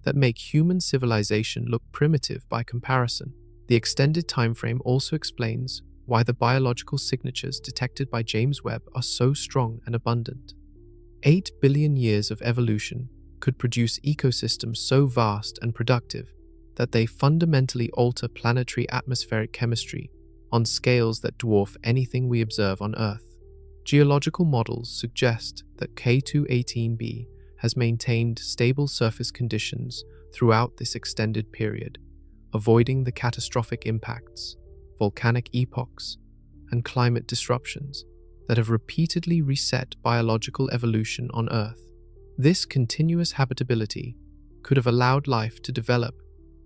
that make human civilization look primitive by comparison. The extended timeframe also explains why the biological signatures detected by James Webb are so strong and abundant. 8 billion years of evolution could produce ecosystems so vast and productive that they fundamentally alter planetary atmospheric chemistry on scales that dwarf anything we observe on Earth. Geological models suggest that Ca-218b has maintained stable surface conditions throughout this extended period, avoiding the catastrophic impacts, volcanic epochs, and climate disruptions that have repeatedly reset biological evolution on Earth. This continuous habitability could have allowed life to develop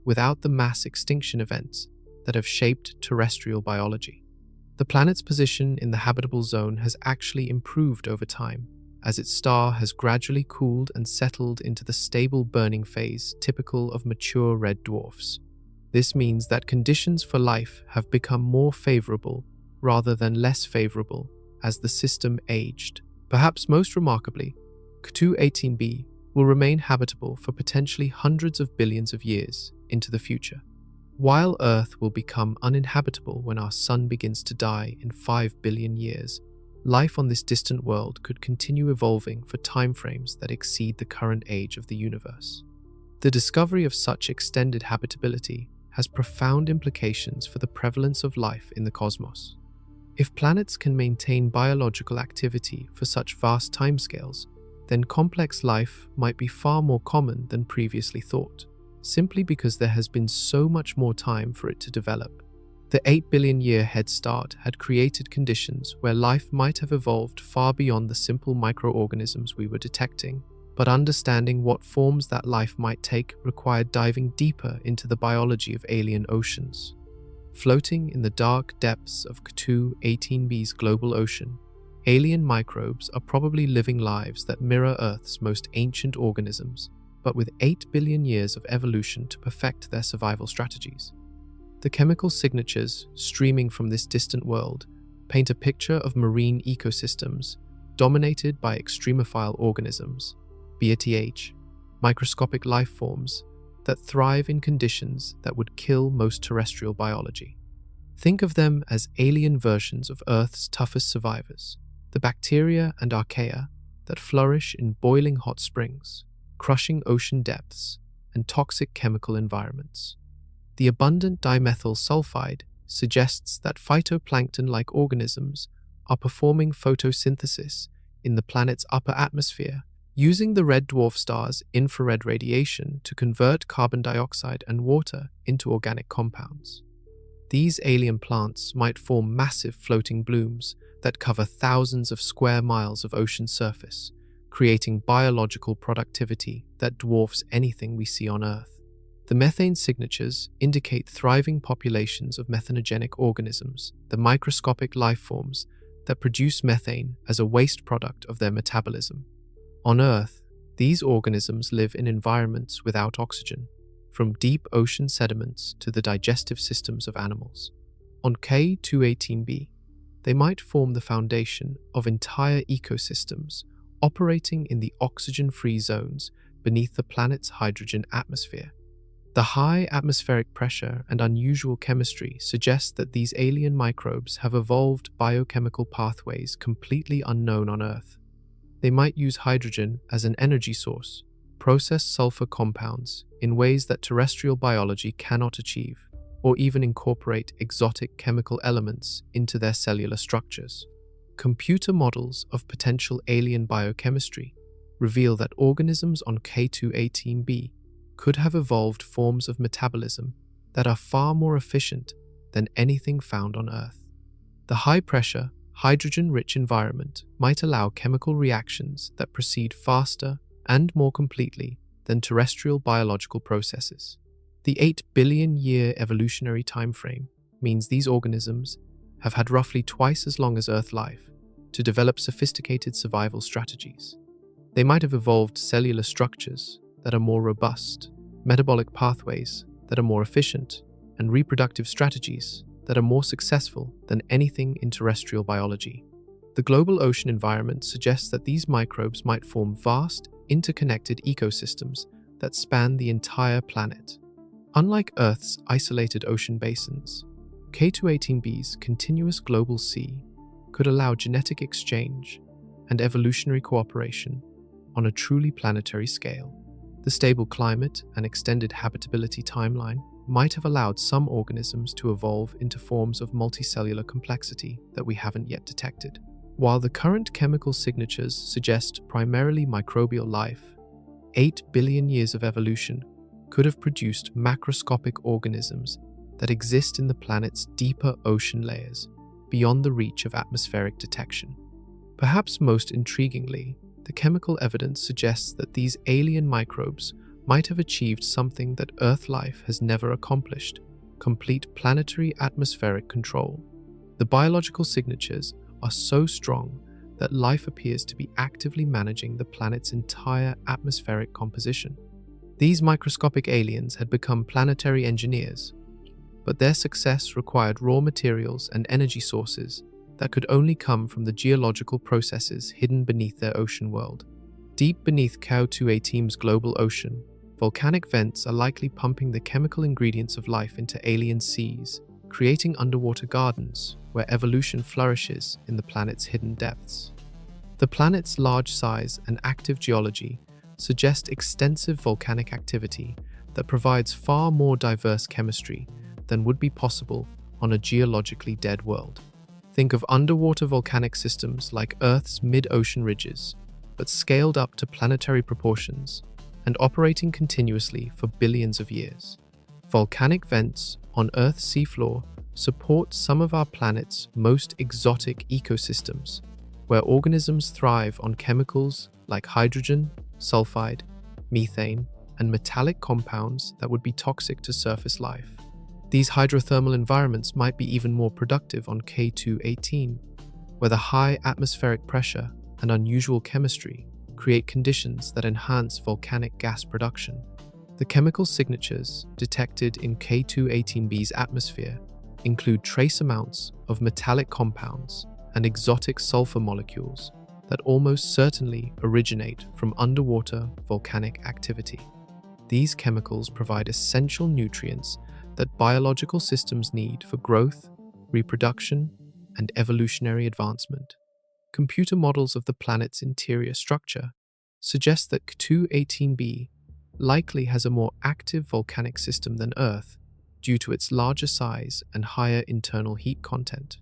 without the mass extinction events that have shaped terrestrial biology. The planet's position in the habitable zone has actually improved over time, as its star has gradually cooled and settled into the stable burning phase typical of mature red dwarfs. This means that conditions for life have become more favorable rather than less favorable as the system aged. Perhaps most remarkably, Ca-218b will remain habitable for potentially hundreds of billions of years into the future. While Earth will become uninhabitable when our Sun begins to die in 5 billion years, life on this distant world could continue evolving for timeframes that exceed the current age of the universe. The discovery of such extended habitability has profound implications for the prevalence of life in the cosmos. If planets can maintain biological activity for such vast timescales, then complex life might be far more common than previously thought, simply because there has been so much more time for it to develop. The 8 billion year head start had created conditions where life might have evolved far beyond the simple microorganisms we were detecting, but understanding what forms that life might take required diving deeper into the biology of alien oceans. Floating in the dark depths of Ca-218b's global ocean, alien microbes are probably living lives that mirror Earth's most ancient organisms, but with 8 billion years of evolution to perfect their survival strategies. The chemical signatures streaming from this distant world paint a picture of marine ecosystems dominated by extremophile organisms, BATH, microscopic life forms that thrive in conditions that would kill most terrestrial biology. Think of them as alien versions of Earth's toughest survivors, the bacteria and archaea that flourish in boiling hot springs, crushing ocean depths, and toxic chemical environments. The abundant dimethyl sulfide suggests that phytoplankton-like organisms are performing photosynthesis in the planet's upper atmosphere, using the red dwarf star's infrared radiation to convert carbon dioxide and water into organic compounds. These alien plants might form massive floating blooms that cover thousands of square miles of ocean surface, creating biological productivity that dwarfs anything we see on Earth. The methane signatures indicate thriving populations of methanogenic organisms, the microscopic life forms that produce methane as a waste product of their metabolism. On Earth, these organisms live in environments without oxygen, from deep ocean sediments to the digestive systems of animals. On K218b, they might form the foundation of entire ecosystems operating in the oxygen-free zones beneath the planet's hydrogen atmosphere. The high atmospheric pressure and unusual chemistry suggest that these alien microbes have evolved biochemical pathways completely unknown on Earth. They might use hydrogen as an energy source, process sulfur compounds in ways that terrestrial biology cannot achieve, or even incorporate exotic chemical elements into their cellular structures. Computer models of potential alien biochemistry reveal that organisms on K218b could have evolved forms of metabolism that are far more efficient than anything found on Earth. The high-pressure, hydrogen-rich environment might allow chemical reactions that proceed faster and more completely than terrestrial biological processes. The 8 billion-year evolutionary timeframe means these organisms have had roughly twice as long as Earth life to develop sophisticated survival strategies. They might have evolved cellular structures that are more robust, metabolic pathways that are more efficient, and reproductive strategies that are more successful than anything in terrestrial biology. The global ocean environment suggests that these microbes might form vast, interconnected ecosystems that span the entire planet. Unlike Earth's isolated ocean basins, K218b's continuous global sea could allow genetic exchange and evolutionary cooperation on a truly planetary scale. The stable climate and extended habitability timeline might have allowed some organisms to evolve into forms of multicellular complexity that we haven't yet detected. While the current chemical signatures suggest primarily microbial life, 8 billion years of evolution could have produced macroscopic organisms that exist in the planet's deeper ocean layers, beyond the reach of atmospheric detection. Perhaps most intriguingly, the chemical evidence suggests that these alien microbes might have achieved something that Earth life has never accomplished: complete planetary atmospheric control. The biological signatures are so strong that life appears to be actively managing the planet's entire atmospheric composition. These microscopic aliens had become planetary engineers, but their success required raw materials and energy sources that could only come from the geological processes hidden beneath their ocean world. Deep beneath K218b's global ocean, volcanic vents are likely pumping the chemical ingredients of life into alien seas, creating underwater gardens where evolution flourishes in the planet's hidden depths. The planet's large size and active geology suggest extensive volcanic activity that provides far more diverse chemistry than would be possible on a geologically dead world. Think of underwater volcanic systems like Earth's mid-ocean ridges, but scaled up to planetary proportions and operating continuously for billions of years. Volcanic vents on Earth's seafloor support some of our planet's most exotic ecosystems, where organisms thrive on chemicals like hydrogen, sulfide, methane, and metallic compounds that would be toxic to surface life. These hydrothermal environments might be even more productive on K218, where the high atmospheric pressure and unusual chemistry create conditions that enhance volcanic gas production. The chemical signatures detected in K2-18b's atmosphere include trace amounts of metallic compounds and exotic sulfur molecules that almost certainly originate from underwater volcanic activity. These chemicals provide essential nutrients that biological systems need for growth, reproduction, and evolutionary advancement. Computer models of the planet's interior structure suggest that K2-18b likely has a more active volcanic system than Earth due to its larger size and higher internal heat content.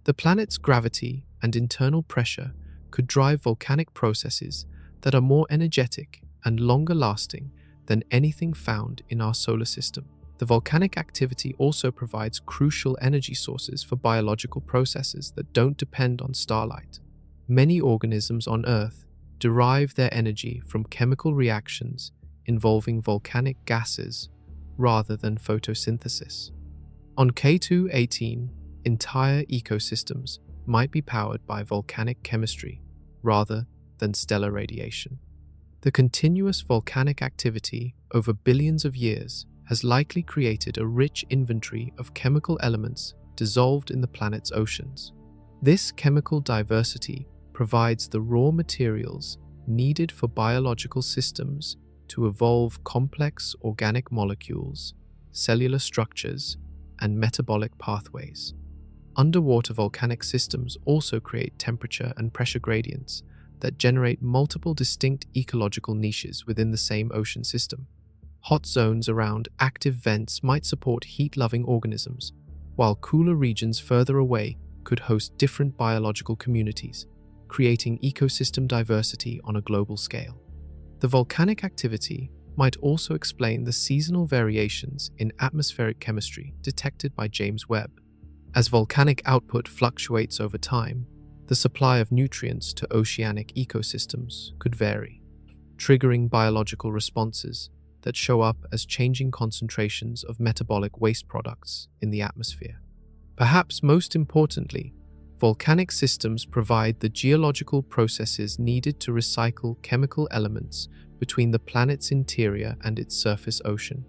The planet's gravity and internal pressure could drive volcanic processes that are more energetic and longer lasting than anything found in our solar system. The volcanic activity also provides crucial energy sources for biological processes that don't depend on starlight. Many organisms on Earth derive their energy from chemical reactions involving volcanic gases rather than photosynthesis. On K2-18, entire ecosystems might be powered by volcanic chemistry rather than stellar radiation. The continuous volcanic activity over billions of years has likely created a rich inventory of chemical elements dissolved in the planet's oceans. This chemical diversity provides the raw materials needed for biological systems to evolve complex organic molecules, cellular structures, and metabolic pathways. Underwater volcanic systems also create temperature and pressure gradients that generate multiple distinct ecological niches within the same ocean system. Hot zones around active vents might support heat-loving organisms, while cooler regions further away could host different biological communities, creating ecosystem diversity on a global scale. The volcanic activity might also explain the seasonal variations in atmospheric chemistry detected by James Webb. As volcanic output fluctuates over time, the supply of nutrients to oceanic ecosystems could vary, triggering biological responses that show up as changing concentrations of metabolic waste products in the atmosphere. Perhaps most importantly, volcanic systems provide the geological processes needed to recycle chemical elements between the planet's interior and its surface ocean.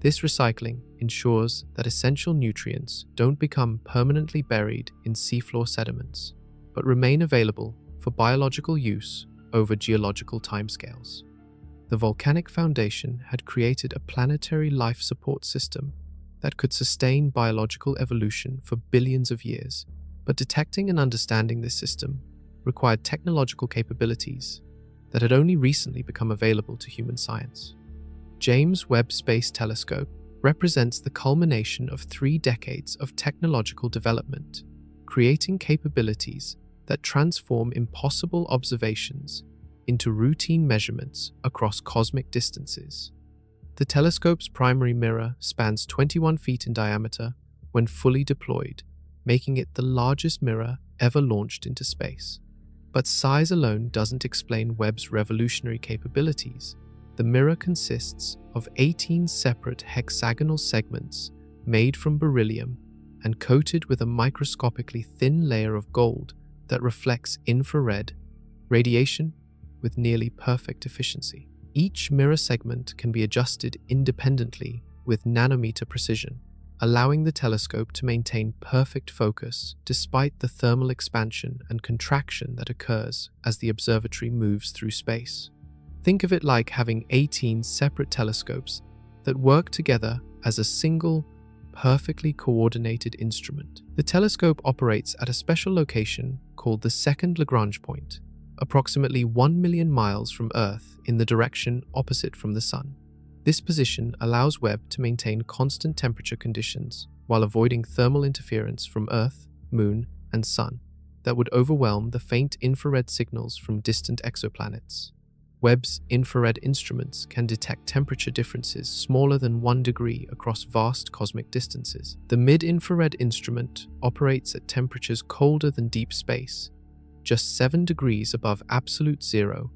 This recycling ensures that essential nutrients don't become permanently buried in seafloor sediments, but remain available for biological use over geological timescales. The volcanic foundation had created a planetary life support system that could sustain biological evolution for billions of years, but detecting and understanding this system required technological capabilities that had only recently become available to human science. James Webb Space Telescope represents the culmination of 3 decades of technological development, creating capabilities that transform impossible observations into routine measurements across cosmic distances. The telescope's primary mirror spans 21 feet in diameter when fully deployed, making it the largest mirror ever launched into space. But size alone doesn't explain Webb's revolutionary capabilities. The mirror consists of 18 separate hexagonal segments made from beryllium and coated with a microscopically thin layer of gold that reflects infrared radiation with nearly perfect efficiency. Each mirror segment can be adjusted independently with nanometer precision, allowing the telescope to maintain perfect focus despite the thermal expansion and contraction that occurs as the observatory moves through space. Think of it like having 18 separate telescopes that work together as a single, perfectly coordinated instrument. The telescope operates at a special location called the second Lagrange point, approximately 1 million miles from Earth in the direction opposite from the Sun. This position allows Webb to maintain constant temperature conditions while avoiding thermal interference from Earth, Moon, and Sun that would overwhelm the faint infrared signals from distant exoplanets. Webb's infrared instruments can detect temperature differences smaller than 1 degree across vast cosmic distances. The mid-infrared instrument operates at temperatures colder than deep space, just 7 degrees above absolute zero,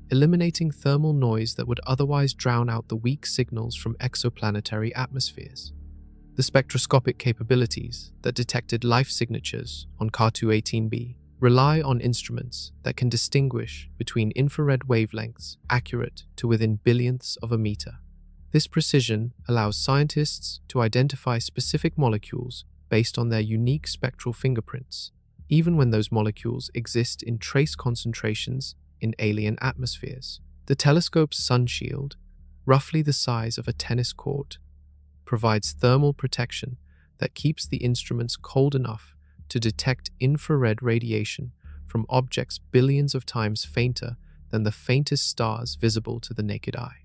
eliminating thermal noise that would otherwise drown out the weak signals from exoplanetary atmospheres. The spectroscopic capabilities that detected life signatures on K2-18b rely on instruments that can distinguish between infrared wavelengths accurate to within billionths of a meter. This precision allows scientists to identify specific molecules based on their unique spectral fingerprints, even when those molecules exist in trace concentrations in alien atmospheres. The telescope's Sunshield, roughly the size of a tennis court, provides thermal protection that keeps the instruments cold enough to detect infrared radiation from objects billions of times fainter than the faintest stars visible to the naked eye.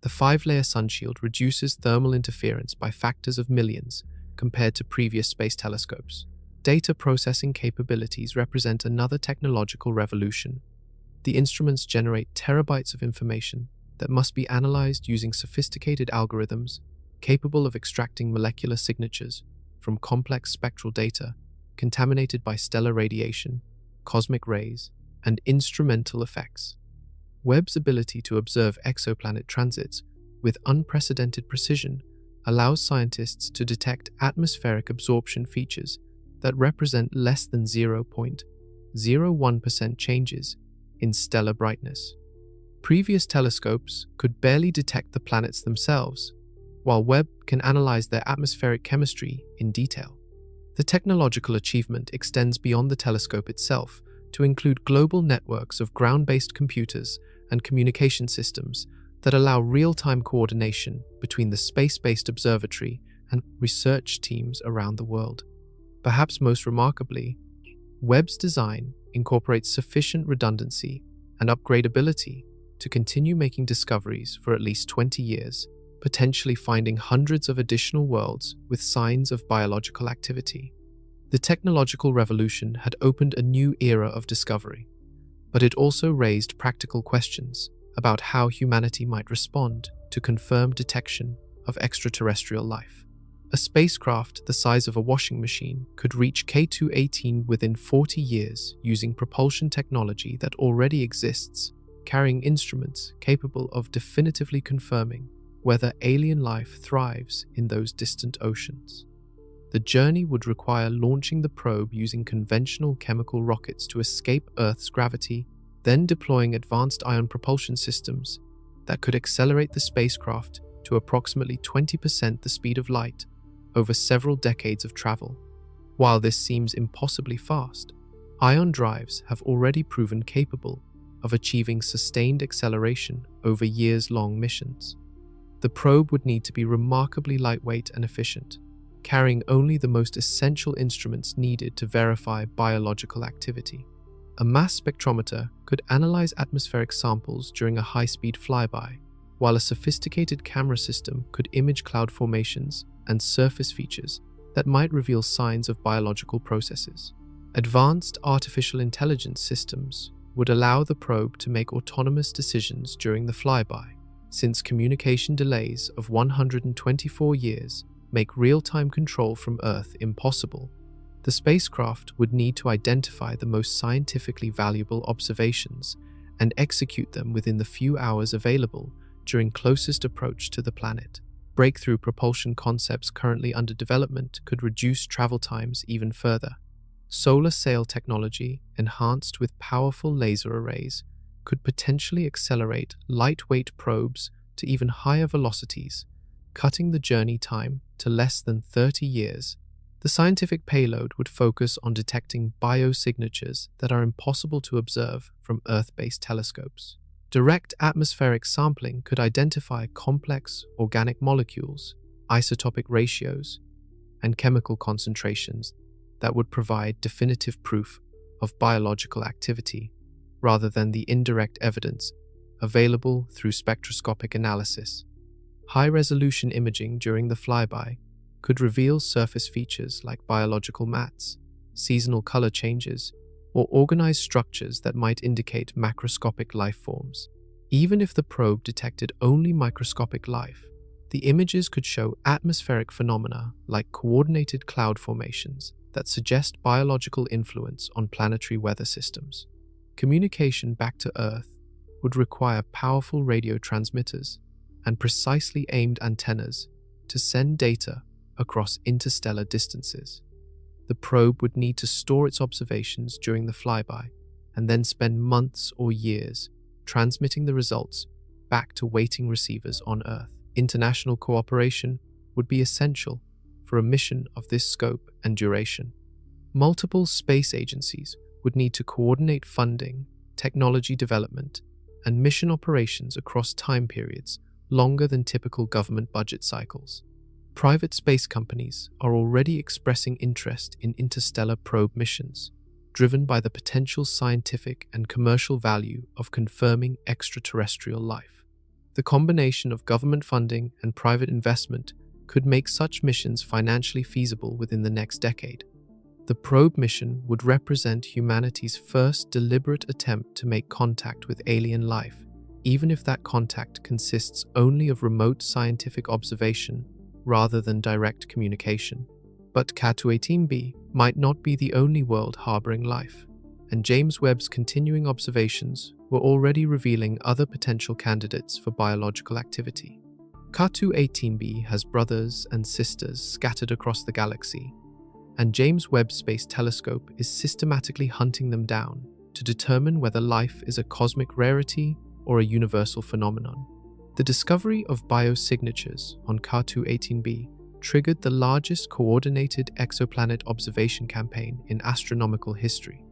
The 5-layer Sunshield reduces thermal interference by factors of millions compared to previous space telescopes. Data processing capabilities represent another technological revolution. The instruments generate terabytes of information that must be analyzed using sophisticated algorithms capable of extracting molecular signatures from complex spectral data contaminated by stellar radiation, cosmic rays, and instrumental effects. Webb's ability to observe exoplanet transits with unprecedented precision allows scientists to detect atmospheric absorption features that represent less than 0.01% changes in stellar brightness. Previous telescopes could barely detect the planets themselves, while Webb can analyze their atmospheric chemistry in detail. The technological achievement extends beyond the telescope itself to include global networks of ground-based computers and communication systems that allow real-time coordination between the space-based observatory and research teams around the world. Perhaps most remarkably, Webb's design incorporates sufficient redundancy and upgradability to continue making discoveries for at least 20 years, potentially finding hundreds of additional worlds with signs of biological activity. The technological revolution had opened a new era of discovery, but it also raised practical questions about how humanity might respond to confirmed detection of extraterrestrial life. A spacecraft the size of a washing machine could reach K2-18 within 40 years using propulsion technology that already exists, carrying instruments capable of definitively confirming whether alien life thrives in those distant oceans. The journey would require launching the probe using conventional chemical rockets to escape Earth's gravity, then deploying advanced ion propulsion systems that could accelerate the spacecraft to approximately 20% the speed of light over several decades of travel. While this seems impossibly fast, ion drives have already proven capable of achieving sustained acceleration over years-long missions. The probe would need to be remarkably lightweight and efficient, carrying only the most essential instruments needed to verify biological activity. A mass spectrometer could analyze atmospheric samples during a high-speed flyby, while a sophisticated camera system could image cloud formations and surface features that might reveal signs of biological processes. Advanced artificial intelligence systems would allow the probe to make autonomous decisions during the flyby, since communication delays of 124 years make real-time control from Earth impossible. The spacecraft would need to identify the most scientifically valuable observations and execute them within the few hours available during closest approach to the planet. Breakthrough propulsion concepts currently under development could reduce travel times even further. Solar sail technology, enhanced with powerful laser arrays, could potentially accelerate lightweight probes to even higher velocities, cutting the journey time to less than 30 years. The scientific payload would focus on detecting biosignatures that are impossible to observe from Earth-based telescopes. Direct atmospheric sampling could identify complex organic molecules, isotopic ratios, and chemical concentrations that would provide definitive proof of biological activity, rather than the indirect evidence available through spectroscopic analysis. High-resolution imaging during the flyby could reveal surface features like biological mats, seasonal color changes, or organized structures that might indicate macroscopic life forms. Even if the probe detected only microscopic life, the images could show atmospheric phenomena like coordinated cloud formations that suggest biological influence on planetary weather systems. Communication back to Earth would require powerful radio transmitters and precisely aimed antennas to send data across interstellar distances. The probe would need to store its observations during the flyby and then spend months or years transmitting the results back to waiting receivers on Earth. International cooperation would be essential for a mission of this scope and duration. Multiple space agencies would need to coordinate funding, technology development, and mission operations across time periods longer than typical government budget cycles. Private space companies are already expressing interest in interstellar probe missions, driven by the potential scientific and commercial value of confirming extraterrestrial life. The combination of government funding and private investment could make such missions financially feasible within the next decade. The probe mission would represent humanity's first deliberate attempt to make contact with alien life, even if that contact consists only of remote scientific observation rather than direct communication. But K2-18b might not be the only world harboring life, and James Webb's continuing observations were already revealing other potential candidates for biological activity. K2-18b has brothers and sisters scattered across the galaxy, and James Webb Space Telescope is systematically hunting them down to determine whether life is a cosmic rarity or a universal phenomenon. The discovery of biosignatures on K2-18b triggered the largest coordinated exoplanet observation campaign in astronomical history.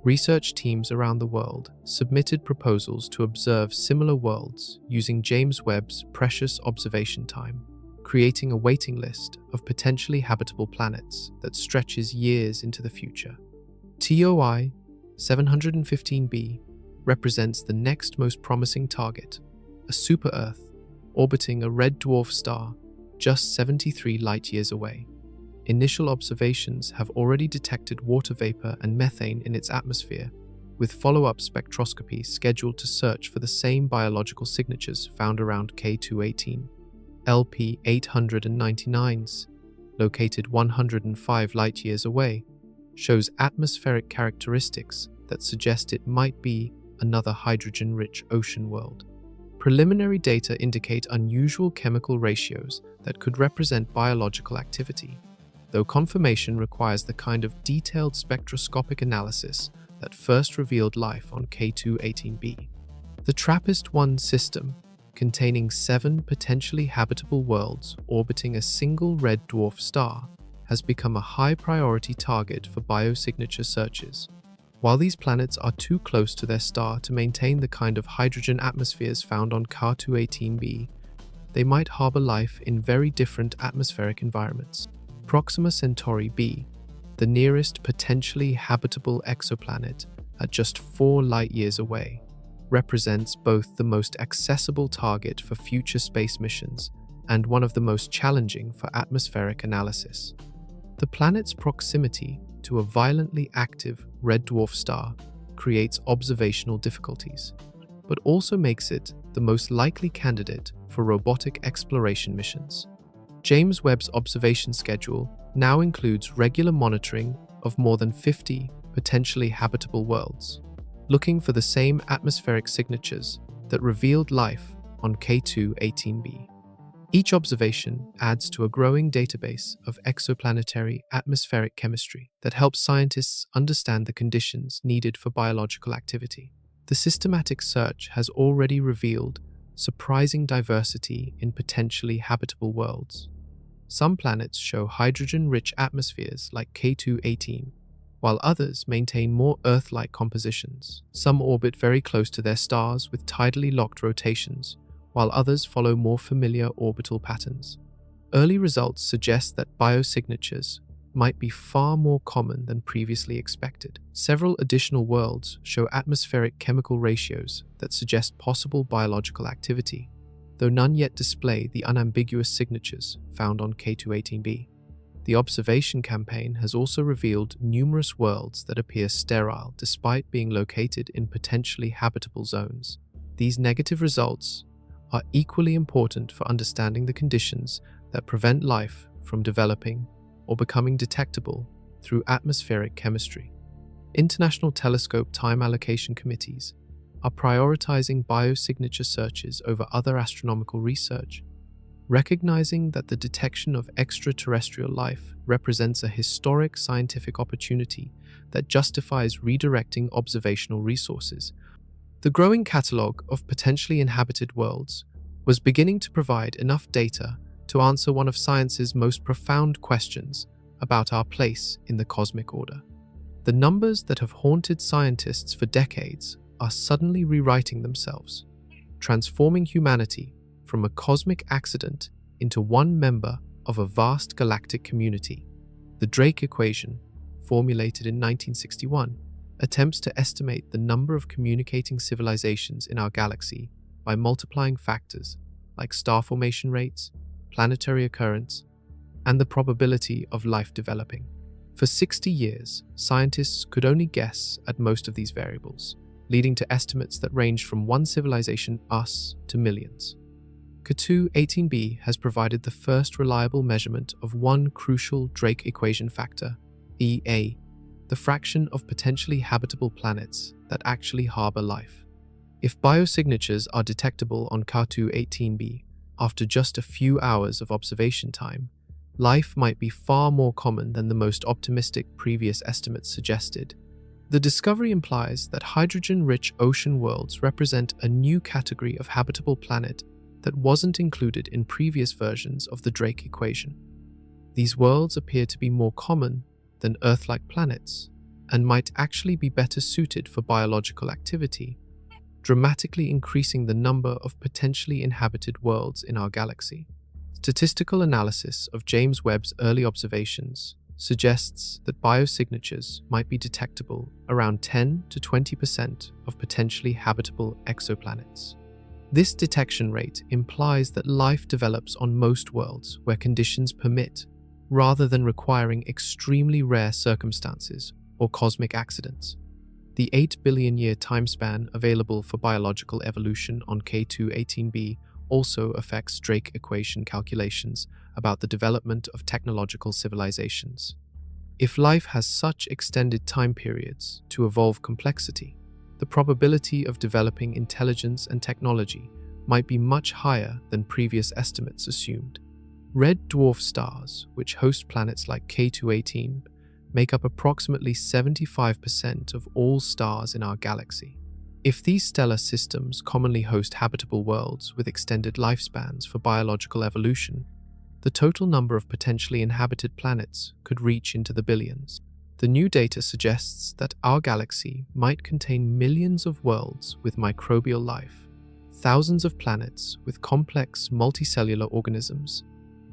Research teams around the world submitted proposals to observe similar worlds using James Webb's precious observation time, creating a waiting list of potentially habitable planets that stretches years into the future. TOI 715b represents the next most promising target, a super-Earth orbiting a red dwarf star just 73 light-years away. Initial observations have already detected water vapor and methane in its atmosphere, with follow-up spectroscopy scheduled to search for the same biological signatures found around K2-18. LP-899's, located 105 light-years away, shows atmospheric characteristics that suggest it might be another hydrogen-rich ocean world. Preliminary data indicate unusual chemical ratios that could represent biological activity, though confirmation requires the kind of detailed spectroscopic analysis that first revealed life on K2-18b. The TRAPPIST-1 system, containing 7 potentially habitable worlds orbiting a single red dwarf star, has become a high-priority target for biosignature searches. While these planets are too close to their star to maintain the kind of hydrogen atmospheres found on K2-18b, they might harbor life in very different atmospheric environments. Proxima Centauri b, the nearest potentially habitable exoplanet at just 4 light-years away, represents both the most accessible target for future space missions and one of the most challenging for atmospheric analysis. The planet's proximity to a violently active red dwarf star creates observational difficulties, but also makes it the most likely candidate for robotic exploration missions. James Webb's observation schedule now includes regular monitoring of more than 50 potentially habitable worlds, looking for the same atmospheric signatures that revealed life on K2-18b. Each observation adds to a growing database of exoplanetary atmospheric chemistry that helps scientists understand the conditions needed for biological activity. The systematic search has already revealed surprising diversity in potentially habitable worlds. Some planets show hydrogen-rich atmospheres like K2-18, while others maintain more Earth-like compositions. Some orbit very close to their stars with tidally locked rotations, while others follow more familiar orbital patterns. Early results suggest that biosignatures might be far more common than previously expected. Several additional worlds show atmospheric chemical ratios that suggest possible biological activity, though none yet display the unambiguous signatures found on K2-18b. The observation campaign has also revealed numerous worlds that appear sterile despite being located in potentially habitable zones. These negative results are equally important for understanding the conditions that prevent life from developing or becoming detectable through atmospheric chemistry. International telescope time allocation committees are prioritizing biosignature searches over other astronomical research, recognizing that the detection of extraterrestrial life represents a historic scientific opportunity that justifies redirecting observational resources. The growing catalogue of potentially inhabited worlds was beginning to provide enough data to answer one of science's most profound questions about our place in the cosmic order. The numbers that have haunted scientists for decades are suddenly rewriting themselves, transforming humanity from a cosmic accident into one member of a vast galactic community. The Drake equation, formulated in 1961, attempts to estimate the number of communicating civilizations in our galaxy by multiplying factors like star formation rates, planetary occurrence, and the probability of life developing. For 60 years, scientists could only guess at most of these variables, leading to estimates that ranged from one civilization, us, to millions. CO2-18b has provided the first reliable measurement of one crucial Drake equation factor, Ea, the fraction of potentially habitable planets that actually harbor life. If biosignatures are detectable on CO2-18b after just a few hours of observation time, life might be far more common than the most optimistic previous estimates suggested. The discovery implies that hydrogen-rich ocean worlds represent a new category of habitable planet that wasn't included in previous versions of the Drake equation. These worlds appear to be more common than Earth-like planets and might actually be better suited for biological activity, dramatically increasing the number of potentially inhabited worlds in our galaxy. Statistical analysis of James Webb's early observations suggests that biosignatures might be detectable around 10 to 20% of potentially habitable exoplanets. This detection rate implies that life develops on most worlds where conditions permit, rather than requiring extremely rare circumstances or cosmic accidents. The 8 billion year time span available for biological evolution on CO2-18b also affects Drake equation calculations about the development of technological civilizations. If life has such extended time periods to evolve complexity, the probability of developing intelligence and technology might be much higher than previous estimates assumed. Red dwarf stars, which host planets like CO2-18, make up approximately 75% of all stars in our galaxy. If these stellar systems commonly host habitable worlds with extended lifespans for biological evolution, the total number of potentially inhabited planets could reach into the billions. The new data suggests that our galaxy might contain millions of worlds with microbial life, thousands of planets with complex multicellular organisms,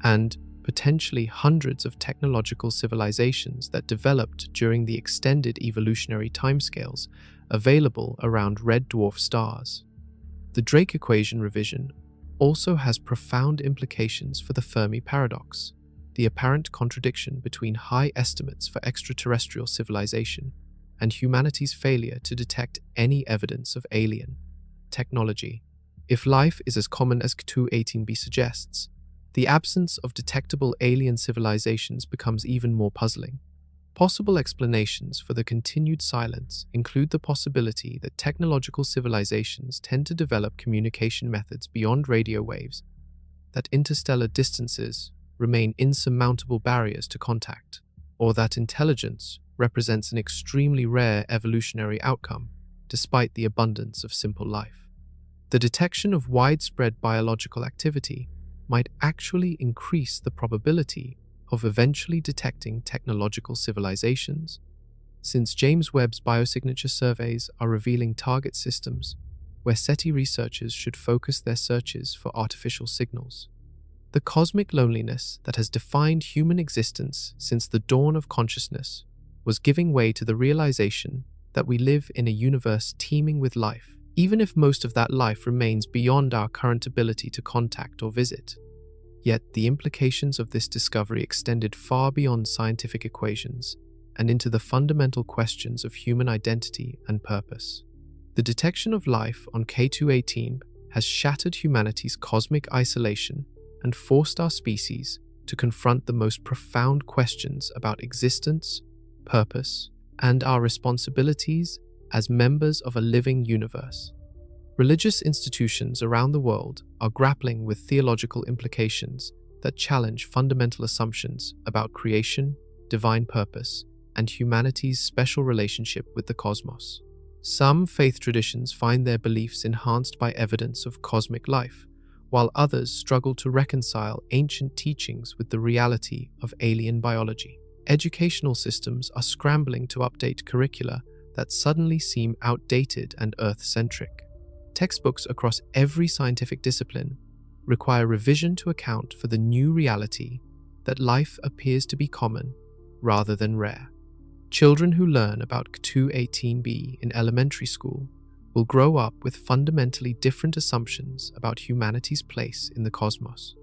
and potentially hundreds of technological civilizations that developed during the extended evolutionary timescales available around red dwarf stars. The Drake equation revision also has profound implications for the Fermi Paradox, the apparent contradiction between high estimates for extraterrestrial civilization and humanity's failure to detect any evidence of alien technology. If life is as common as CO2-18b suggests, the absence of detectable alien civilizations becomes even more puzzling. Possible explanations for the continued silence include the possibility that technological civilizations tend to develop communication methods beyond radio waves, that interstellar distances remain insurmountable barriers to contact, or that intelligence represents an extremely rare evolutionary outcome despite the abundance of simple life. The detection of widespread biological activity might actually increase the probability of eventually detecting technological civilizations, since James Webb's biosignature surveys are revealing target systems where SETI researchers should focus their searches for artificial signals. The cosmic loneliness that has defined human existence since the dawn of consciousness was giving way to the realization that we live in a universe teeming with life, even if most of that life remains beyond our current ability to contact or visit. Yet the implications of this discovery extended far beyond scientific equations and into the fundamental questions of human identity and purpose. The detection of life on CO2-18 has shattered humanity's cosmic isolation and forced our species to confront the most profound questions about existence, purpose, and our responsibilities as members of a living universe. Religious institutions around the world are grappling with theological implications that challenge fundamental assumptions about creation, divine purpose, and humanity's special relationship with the cosmos. Some faith traditions find their beliefs enhanced by evidence of cosmic life, while others struggle to reconcile ancient teachings with the reality of alien biology. Educational systems are scrambling to update curricula that suddenly seem outdated and Earth-centric. Textbooks across every scientific discipline require revision to account for the new reality that life appears to be common rather than rare. Children who learn about 218b in elementary school will grow up with fundamentally different assumptions about humanity's place in the cosmos.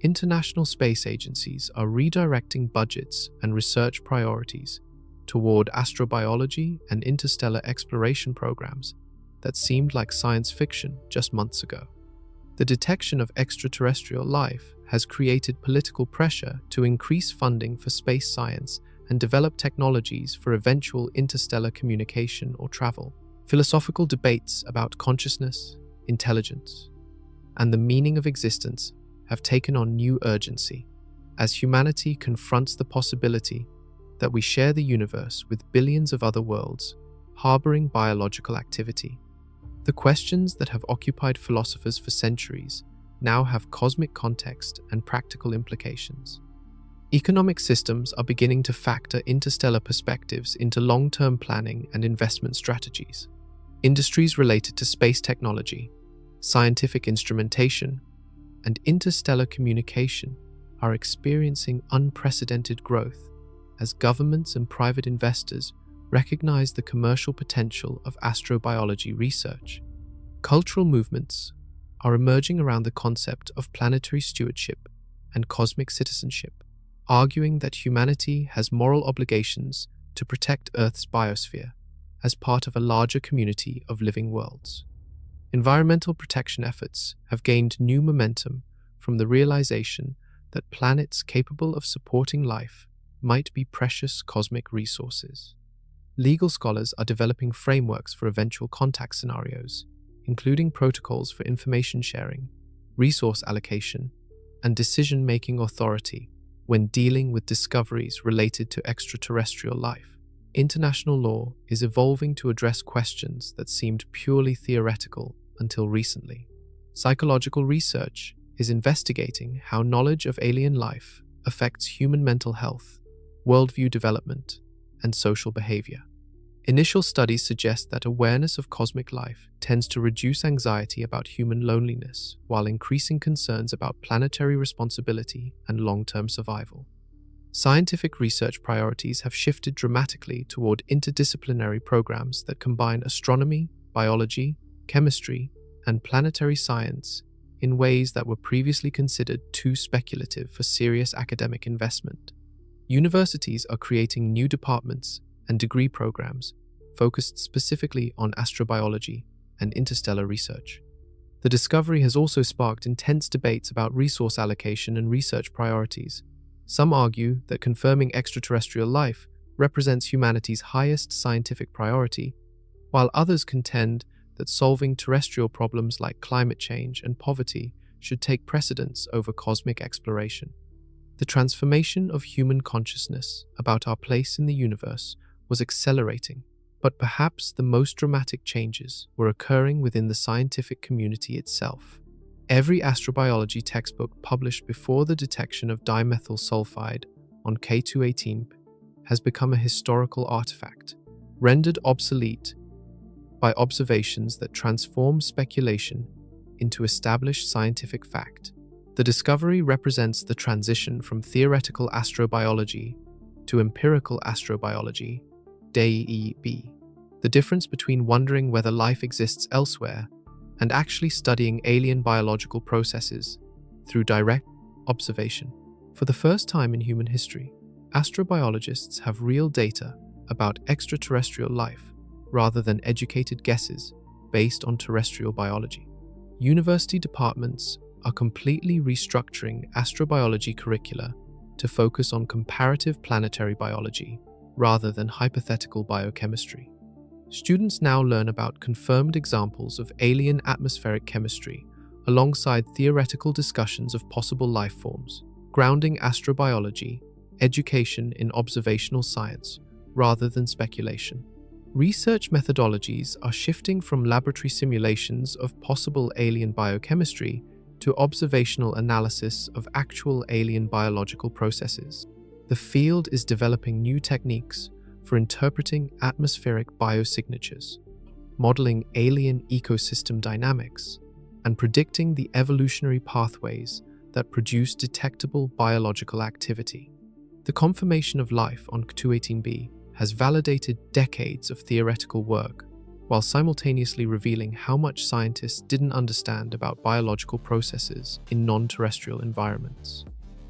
International space agencies are redirecting budgets and research priorities toward astrobiology and interstellar exploration programs that seemed like science fiction just months ago. The detection of extraterrestrial life has created political pressure to increase funding for space science and develop technologies for eventual interstellar communication or travel. Philosophical debates about consciousness, intelligence, and the meaning of existence have taken on new urgency as humanity confronts the possibility that we share the universe with billions of other worlds harboring biological activity. The questions that have occupied philosophers for centuries now have cosmic context and practical implications. Economic systems are beginning to factor interstellar perspectives into long-term planning and investment strategies. Industries related to space technology, scientific instrumentation, and interstellar communication are experiencing unprecedented growth as governments and private investors recognize the commercial potential of astrobiology research. Cultural movements are emerging around the concept of planetary stewardship and cosmic citizenship, arguing that humanity has moral obligations to protect Earth's biosphere as part of a larger community of living worlds. Environmental protection efforts have gained new momentum from the realization that planets capable of supporting life might be precious cosmic resources. Legal scholars are developing frameworks for eventual contact scenarios, including protocols for information sharing, resource allocation, and decision-making authority when dealing with discoveries related to extraterrestrial life. International law is evolving to address questions that seemed purely theoretical until recently. Psychological research is investigating how knowledge of alien life affects human mental health, worldview development, and social behavior. Initial studies suggest that awareness of cosmic life tends to reduce anxiety about human loneliness while increasing concerns about planetary responsibility and long-term survival. Scientific research priorities have shifted dramatically toward interdisciplinary programs that combine astronomy, biology, chemistry, and planetary science in ways that were previously considered too speculative for serious academic investment. Universities are creating new departments and degree programs focused specifically on astrobiology and interstellar research. The discovery has also sparked intense debates about resource allocation and research priorities. Some argue that confirming extraterrestrial life represents humanity's highest scientific priority, while others contend that solving terrestrial problems like climate change and poverty should take precedence over cosmic exploration. The transformation of human consciousness about our place in the universe was accelerating, but perhaps the most dramatic changes were occurring within the scientific community itself. Every astrobiology textbook published before the detection of dimethyl sulfide on K218 has become a historical artifact, rendered obsolete by observations that transform speculation into established scientific fact. The discovery represents the transition from theoretical astrobiology to empirical astrobiology, DEB. The difference between wondering whether life exists elsewhere and actually studying alien biological processes through direct observation. For the first time in human history, astrobiologists have real data about extraterrestrial life rather than educated guesses based on terrestrial biology. University departments are completely restructuring astrobiology curricula to focus on comparative planetary biology rather than hypothetical biochemistry. Students now learn about confirmed examples of alien atmospheric chemistry alongside theoretical discussions of possible life forms, grounding astrobiology, education in observational science rather than speculation. Research methodologies are shifting from laboratory simulations of possible alien biochemistry to observational analysis of actual alien biological processes. The field is developing new techniques for interpreting atmospheric biosignatures, modeling alien ecosystem dynamics, and predicting the evolutionary pathways that produce detectable biological activity. The confirmation of life on K2-18b has validated decades of theoretical work, while simultaneously revealing how much scientists didn't understand about biological processes in non-terrestrial environments.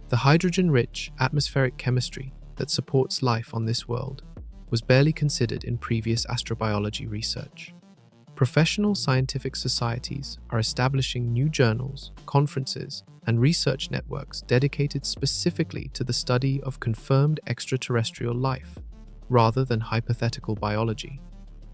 The hydrogen-rich atmospheric chemistry that supports life on this world was barely considered in previous astrobiology research. Professional scientific societies are establishing new journals, conferences, and research networks dedicated specifically to the study of confirmed extraterrestrial life, rather than hypothetical biology.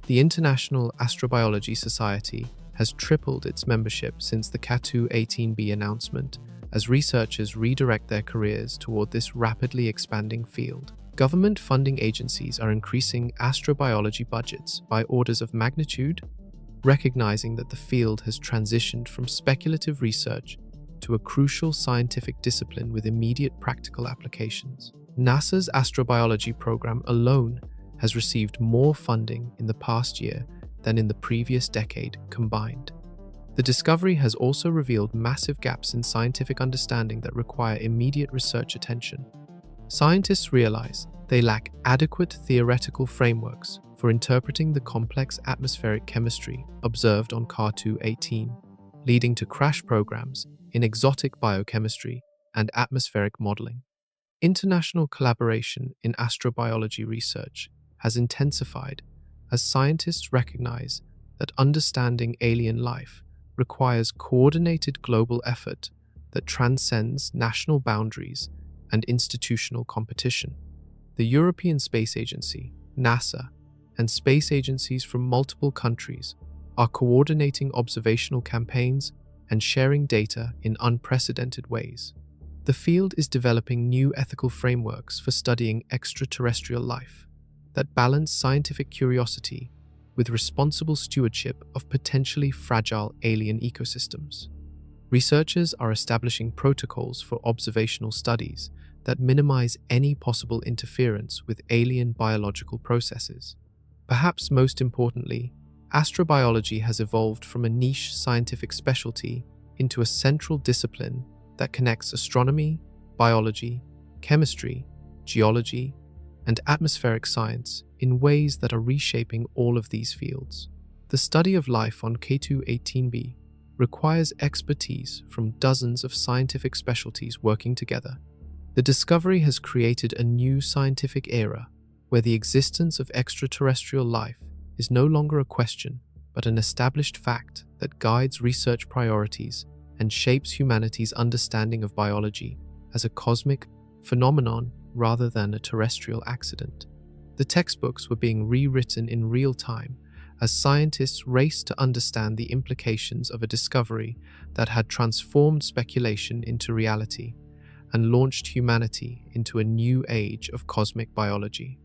The International Astrobiology Society has tripled its membership since the K2-18b announcement, as researchers redirect their careers toward this rapidly expanding field. Government funding agencies are increasing astrobiology budgets by orders of magnitude, recognizing that the field has transitioned from speculative research to a crucial scientific discipline with immediate practical applications. NASA's astrobiology program alone has received more funding in the past year than in the previous decade combined. The discovery has also revealed massive gaps in scientific understanding that require immediate research attention. Scientists realize they lack adequate theoretical frameworks for interpreting the complex atmospheric chemistry observed on K2-18, leading to crash programs in exotic biochemistry and atmospheric modeling. International collaboration in astrobiology research has intensified as scientists recognize that understanding alien life requires coordinated global effort that transcends national boundaries and institutional competition. The European Space Agency, NASA, and space agencies from multiple countries are coordinating observational campaigns and sharing data in unprecedented ways. The field is developing new ethical frameworks for studying extraterrestrial life that balance scientific curiosity with responsible stewardship of potentially fragile alien ecosystems. Researchers are establishing protocols for observational studies that minimize any possible interference with alien biological processes. Perhaps most importantly, astrobiology has evolved from a niche scientific specialty into a central discipline that connects astronomy, biology, chemistry, geology, and atmospheric science in ways that are reshaping all of these fields. The study of life on K2-18b requires expertise from dozens of scientific specialties working together. The discovery has created a new scientific era where the existence of extraterrestrial life is no longer a question, but an established fact that guides research priorities and shapes humanity's understanding of biology as a cosmic phenomenon rather than a terrestrial accident. The textbooks were being rewritten in real time as scientists raced to understand the implications of a discovery that had transformed speculation into reality and launched humanity into a new age of cosmic biology.